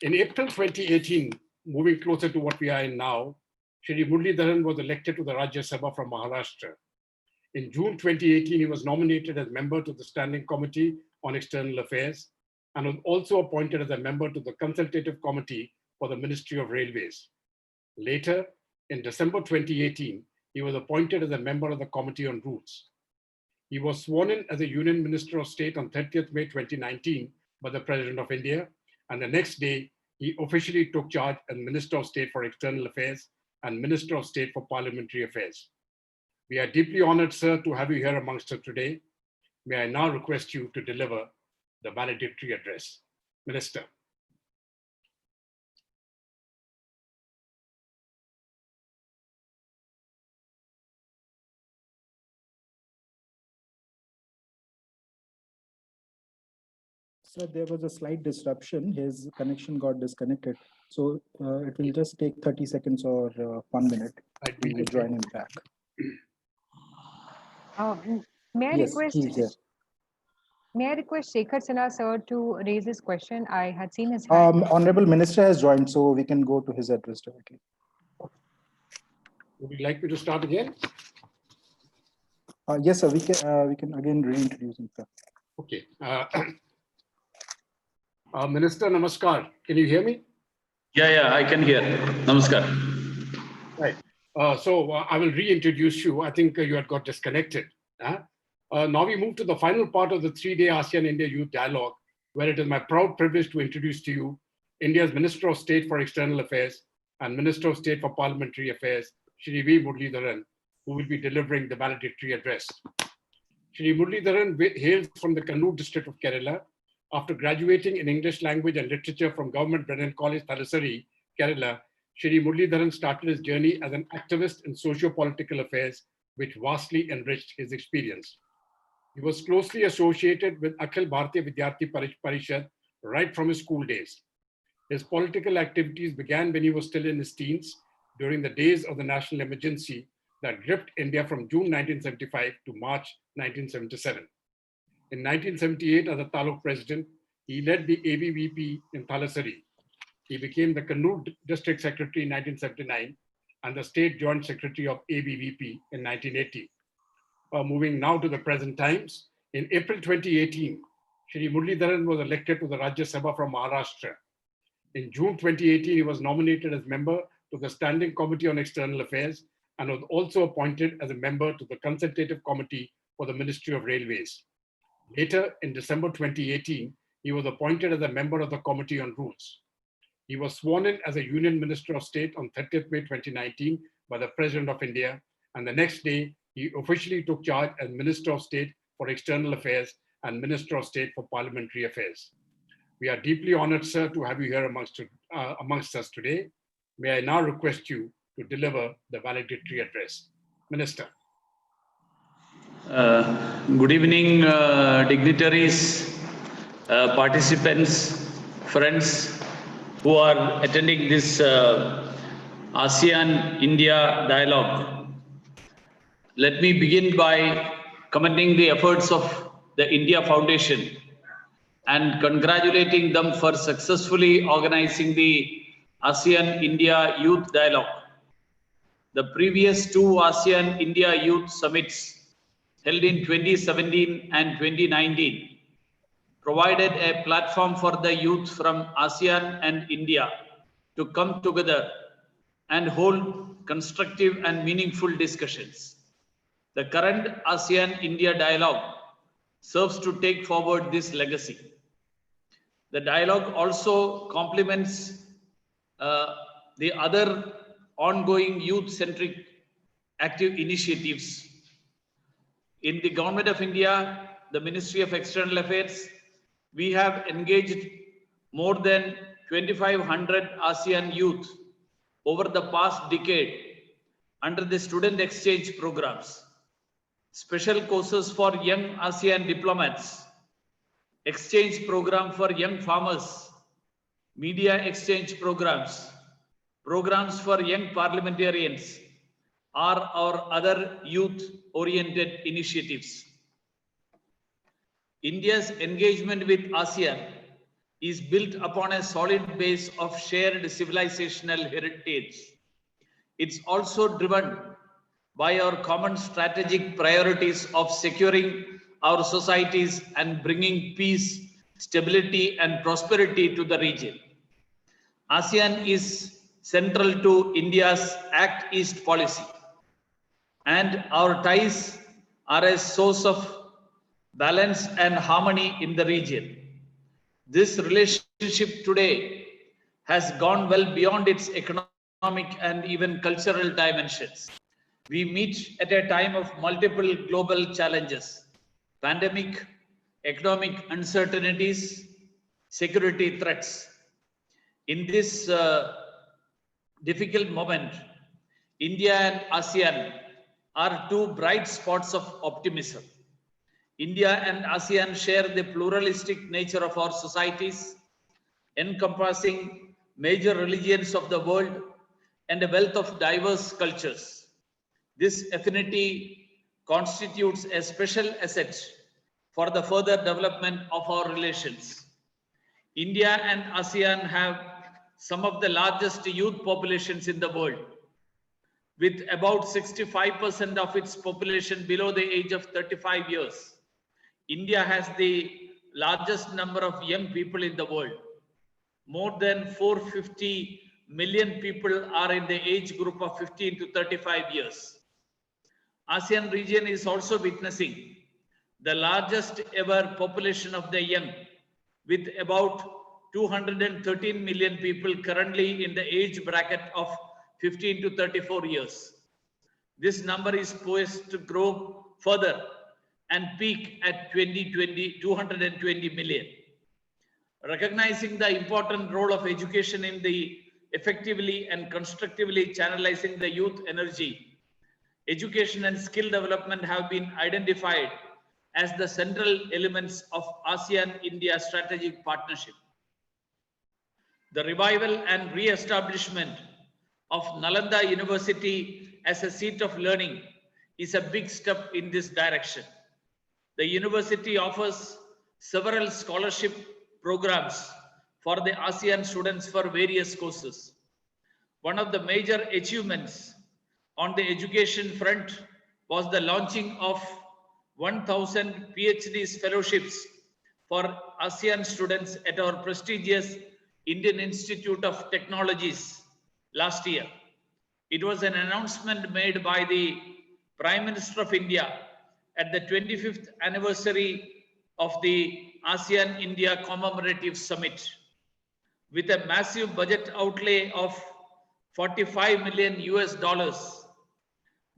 In April 2018, moving closer to what we are in now, Shri Muralidharan was elected to the Rajya Sabha from Maharashtra. In June 2018, he was nominated as member to the Standing Committee on External Affairs and was also appointed as a member to the Consultative Committee for the Ministry of Railways. Later, in December 2018, he was appointed as a member of the Committee on Routes. He was sworn in as a Union Minister of State on 30th May 2019 by the President of India, and the next day, he officially took charge as Minister of State for External Affairs and Minister of State for Parliamentary Affairs. We are deeply honored, sir, to have you here amongst us today. May I now request you to deliver the valedictory address. Minister. So there was a slight disruption. His connection got disconnected. So it will just take 30 seconds or 1 minute to join him back. May I Yes, request? he's here. May I request Shekhar Sinha sir to raise his question? I had seen his hand. Honorable Minister has joined, so we can go to his address directly. Would you like me to start again? Yes, sir. We can again reintroduce him, sir. Okay. Minister, namaskar. Can you hear me? Yeah, I can hear. Namaskar. Right. So I will reintroduce you. I think you had got disconnected. Now we move to the final part of the 3-day ASEAN-India Youth Dialogue, where it is my proud privilege to introduce to you India's Minister of State for External Affairs and Minister of State for Parliamentary Affairs, Shri V. Muralidharan, who will be delivering the valedictory address. Shri Muralidharan hails from the Kannur district of Kerala. After graduating in English language and literature from Government Brennan College, Thalassery, Kerala, Shri Muralidharan started his journey as an activist in socio-political affairs, which vastly enriched his experience. He was closely associated with Akhil Bharatiya Vidyarthi Parishad right from his school days. His political activities began when he was still in his teens, during the days of the national emergency that gripped India from June 1975 to March 1977. In 1978, as a Taluk president, he led the ABVP in Thalassery. He became the Kannur district secretary in 1979 and the state joint secretary of ABVP in 1980. Moving now to the present times, in April 2018, Shri Muralidharan was elected to the Rajya Sabha from Maharashtra. In June 2018, he was nominated as member to the Standing Committee on External Affairs and was also appointed as a member to the Consultative Committee for the Ministry of Railways. Later, in December 2018, he was appointed as a member of the Committee on Routes. He was sworn in as a Union Minister of State on 30th May 2019 by the President of India, and the next day, he officially took charge as Minister of State for External Affairs and Minister of State for Parliamentary Affairs. We are deeply honored, sir, to have you here amongst us today. May I now request you to deliver the valedictory address. Minister. Good evening, dignitaries, participants, friends who are attending this ASEAN-India dialogue. Let me begin by commending the efforts of the India Foundation and congratulating them for successfully organizing the ASEAN-India Youth Dialogue. The previous two ASEAN-India Youth Summits held in 2017 and 2019 provided a platform for the youth from ASEAN and India to come together and hold constructive and meaningful discussions. The current ASEAN-India dialogue serves to take forward this legacy. The dialogue also complements the other ongoing youth-centric active initiatives. In the Government of India, the Ministry of External Affairs, we have engaged more than 2,500 ASEAN youth over the past decade under the student exchange programs, special courses for young ASEAN diplomats, exchange program for young farmers, media exchange programs, programs for young parliamentarians, are our other youth-oriented initiatives. India's engagement with ASEAN is built upon a solid base of shared civilizational heritage. It's also driven by our common strategic priorities of securing our societies and bringing peace, stability, and prosperity to the region. ASEAN is central to India's Act East policy, and our ties are a source of balance and harmony in the region. This relationship today has gone well beyond its economic and even cultural dimensions. We meet at a time of multiple global challenges: pandemic, economic uncertainties, security threats. In this difficult moment, India and ASEAN are two bright spots of optimism. India and ASEAN share the pluralistic nature of our societies, encompassing major religions of the world and a wealth of diverse cultures. This affinity constitutes a special asset for the further development of our relations. India and ASEAN have some of the largest youth populations in the world, with about 65% of its population below the age of 35 years. India has the largest number of young people in the world. More than 450 million people are in the age group of 15 to 35 years. ASEAN region is also witnessing the largest ever population of the young, with about 213 million people currently in the age bracket of 15 to 34 years. This number is poised to grow further and peak at 220 million. Recognizing the important role of education in the effectively and constructively channelizing the youth energy, education and skill development have been identified as the central elements of ASEAN-India strategic partnership. The revival and re-establishment of Nalanda University as a seat of learning is a big step in this direction. The university offers several scholarship programs for the ASEAN students for various courses. One of the major achievements on the education front was the launching of 1,000 PhD fellowships for ASEAN students at our prestigious Indian Institute of Technologies last year. It was an announcement made by the Prime Minister of India at the 25th anniversary of the ASEAN-India Commemorative Summit. With a massive budget outlay of $45 million US,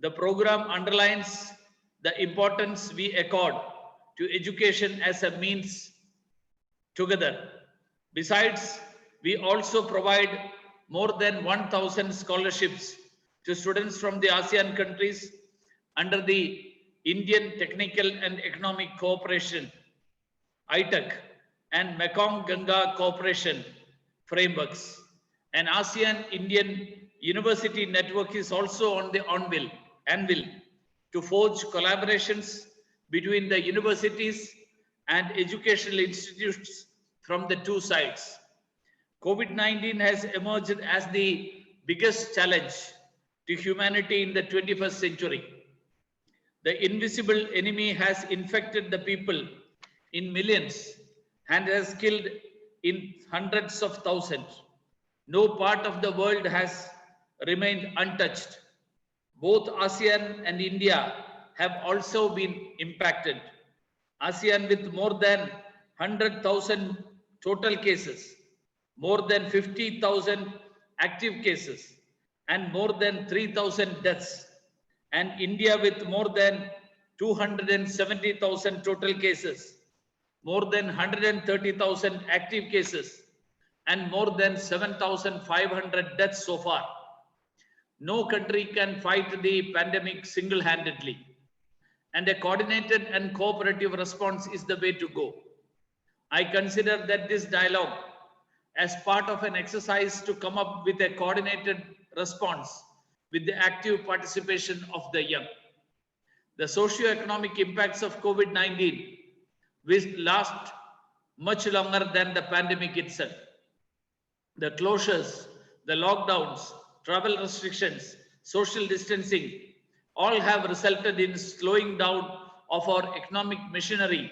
the program underlines the importance we accord to education as a means together. Besides, we also provide more than 1,000 scholarships to students from the ASEAN countries under the Indian Technical and Economic Cooperation, ITEC, and Mekong Ganga Cooperation frameworks. An ASEAN-Indian University network is also on the anvil to forge collaborations between the universities and educational institutes from the two sides. COVID-19 has emerged as the biggest challenge to humanity in the 21st century. The invisible enemy has infected the people in millions and has killed in hundreds of thousands. No part of the world has remained untouched. Both ASEAN and India have also been impacted. ASEAN with more than 100,000 total cases, more than 50,000 active cases, and more than 3,000 deaths, and India with more than 270,000 total cases, more than 130,000 active cases, and more than 7,500 deaths so far. No country can fight the pandemic single-handedly, and a coordinated and cooperative response is the way to go. I consider that this dialogue as part of an exercise to come up with a coordinated response with the active participation of the young. The socio-economic impacts of COVID-19 will last much longer than the pandemic itself. The closures, the lockdowns, travel restrictions, social distancing, all have resulted in slowing down of our economic machinery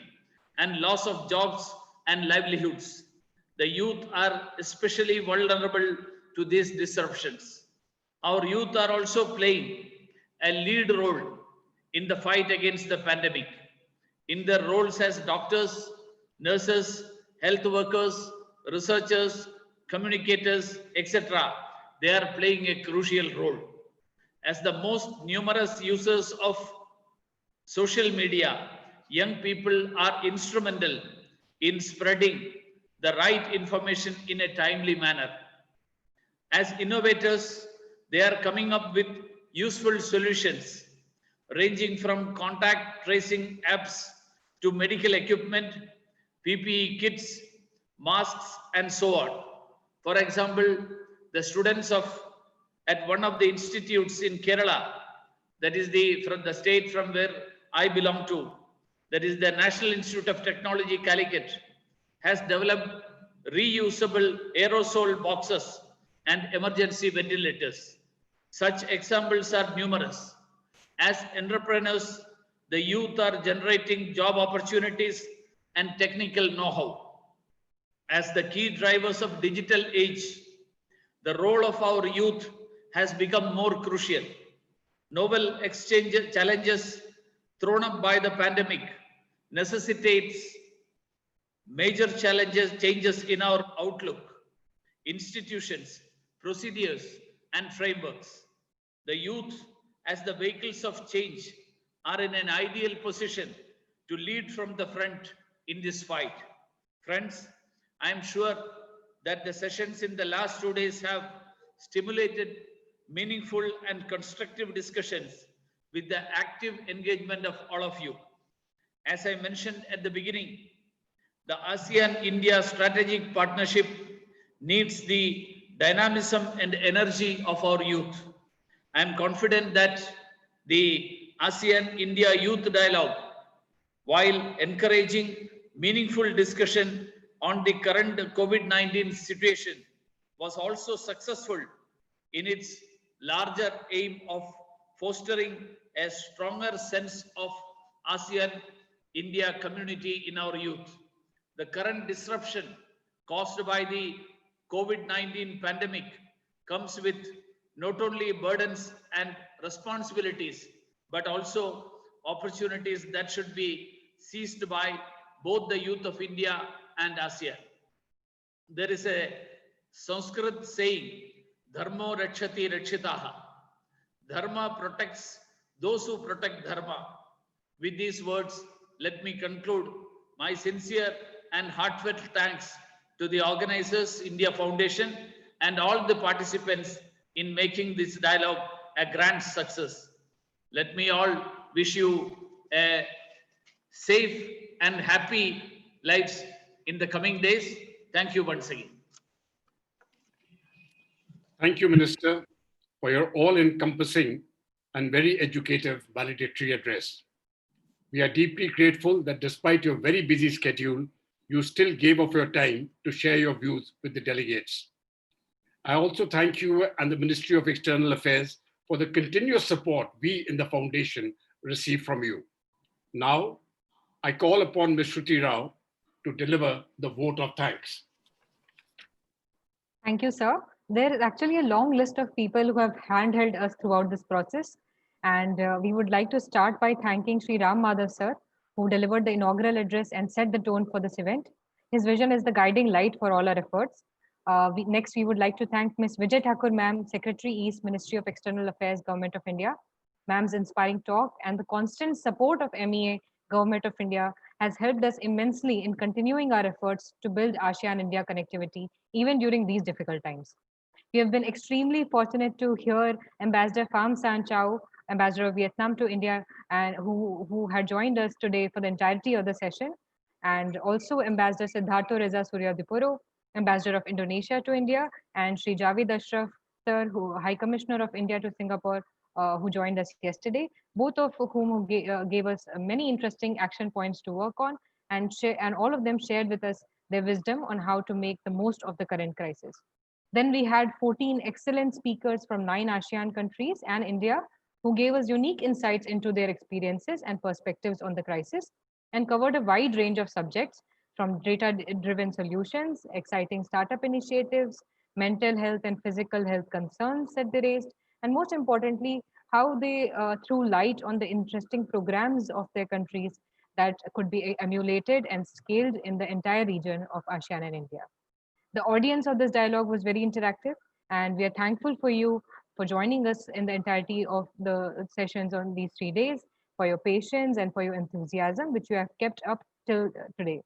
and loss of jobs and livelihoods. The youth are especially vulnerable to these disruptions. Our youth are also playing a lead role in the fight against the pandemic. In their roles as doctors, nurses, health workers, researchers, communicators, etc., they are playing a crucial role. As the most numerous users of social media, young people are instrumental in spreading the right information in a timely manner. As innovators, they are coming up with useful solutions ranging from contact tracing apps to medical equipment, PPE kits, masks, and so on. For example, the students at one of the institutes in Kerala, that is from the state from where I belong to, that is the National Institute of Technology, Calicut, has developed reusable aerosol boxes and emergency ventilators. Such examples are numerous. As entrepreneurs, the youth are generating job opportunities and technical know-how. As the key drivers of digital age, the role of our youth has become more crucial. Novel challenges thrown up by the pandemic necessitates major changes in our outlook, institutions, procedures, and frameworks. The youth, as the vehicles of change, are in an ideal position to lead from the front in this fight. Friends, I am sure that the sessions in the last 2 days have stimulated meaningful and constructive discussions with the active engagement of all of you. As I mentioned at the beginning, the ASEAN-India strategic partnership needs the dynamism and energy of our youth. I am confident that the ASEAN-India Youth Dialogue, while encouraging meaningful discussion on the current COVID-19 situation, was also successful in its larger aim of fostering a stronger sense of ASEAN-India community in our youth. The current disruption caused by the COVID-19 pandemic comes with not only burdens and responsibilities, but also opportunities that should be seized by both the youth of India and ASEAN. There is a Sanskrit saying, Dharmo Rakshati Rakshitaha. Dharma protects those who protect Dharma. With these words, let me conclude my sincere and heartfelt thanks to the organizers, India Foundation, and all the participants in making this dialogue a grand success. Let me all wish you a safe and happy lives in the coming days. Thank you once again. Thank you, Minister, for your all-encompassing and very educative valedictory address. We are deeply grateful that despite your very busy schedule, you still gave of your time to share your views with the delegates. I also thank you and the Ministry of External Affairs for the continuous support we in the Foundation receive from you. Now, I call upon Ms. Shruti Rao to deliver the vote of thanks. Thank you, sir. There is actually a long list of people who have handheld us throughout this process. And we would like to start by thanking Sri Ram Madhav, sir, who delivered the inaugural address and set the tone for this event. His vision is the guiding light for all our efforts. Next, we would like to thank Ms. Vijay Thakur, ma'am, Secretary East, Ministry of External Affairs, Government of India. Ma'am's inspiring talk and the constant support of MEA, Government of India, has helped us immensely in continuing our efforts to build ASEAN-India connectivity, even during these difficult times. We have been extremely fortunate to hear Ambassador Pham San Chau, Ambassador of Vietnam to India, and who had joined us today for the entirety of the session, and also Ambassador Siddhartho Reza Suryadipuro, Ambassador of Indonesia to India, and Sri Javed Ashraf, sir, High Commissioner of India to Singapore, who joined us yesterday, both of whom gave us many interesting action points to work on, and all of them shared with us their wisdom on how to make the most of the current crisis. Then we had 14 excellent speakers from 9 ASEAN countries and India who gave us unique insights into their experiences and perspectives on the crisis and covered a wide range of subjects from data-driven solutions, exciting startup initiatives, mental health and physical health concerns that they raised, and most importantly, how they threw light on the interesting programs of their countries that could be emulated and scaled in the entire region of ASEAN and India. The audience of this dialogue was very interactive, and we are thankful for you for joining us in the entirety of the sessions on these 3 days, for your patience and for your enthusiasm, which you have kept up till today.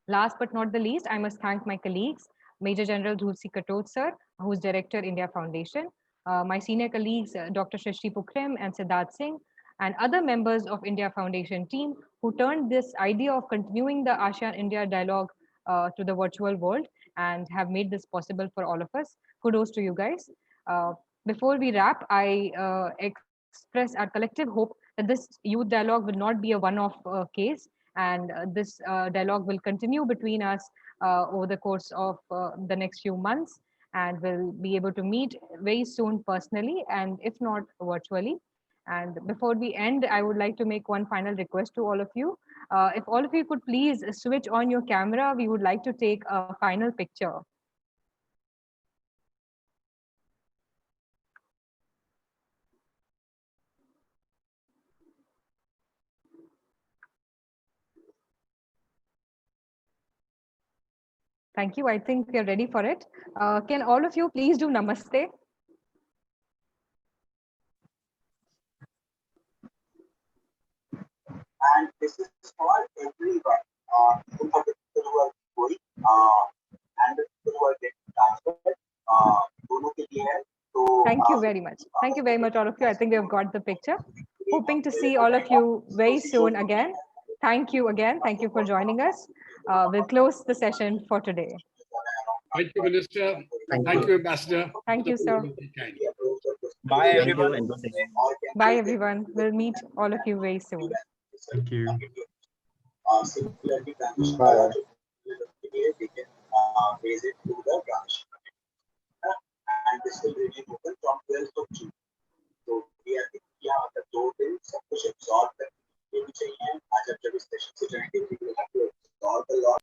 Last but not the least, I must thank my colleagues, Major General Dhulsi Katot sir, who is Director India Foundation, my senior colleagues, Dr. Shashri Pukhrem and Siddharth Singh, and other members of India Foundation team who turned this idea of continuing the ASEAN-India dialogue to the virtual world and have made this possible for all of us. Kudos to you guys. Before we wrap, I express our collective hope that this youth dialogue will not be a one-off case, and this dialogue will continue between us over the course of the next few months, and we'll be able to meet very soon personally, and if not virtually. And before we end, I would like to make one final request to all of you. If all of you could please switch on your camera, we would like to take a final picture. Thank you. I think we are ready for it. Can all of you please do namaste? And this is for everyone, even for the people who are going and the people who are getting transferred. दोनों के लिए है. So thank you very much. Thank you very much, all of you. I think we have got the picture. Hoping to see all of you very soon again. Thank you again. Thank you for joining us. We'll close the session for today. Thank you, Minister. Thank you, Ambassador. Thank you, sir. Bye, everyone. Bye, everyone. We'll meet all of you very soon. Thank you. Similarly, Bye. We can raise it to the branch. And this will be open from 12th of June. So we are thinking यहाँ तक 2 दिन सब कुछ absorb करने के लिए चाहिए. आज जब इस सेशन से जाएंगे, we will have to absorb a lot.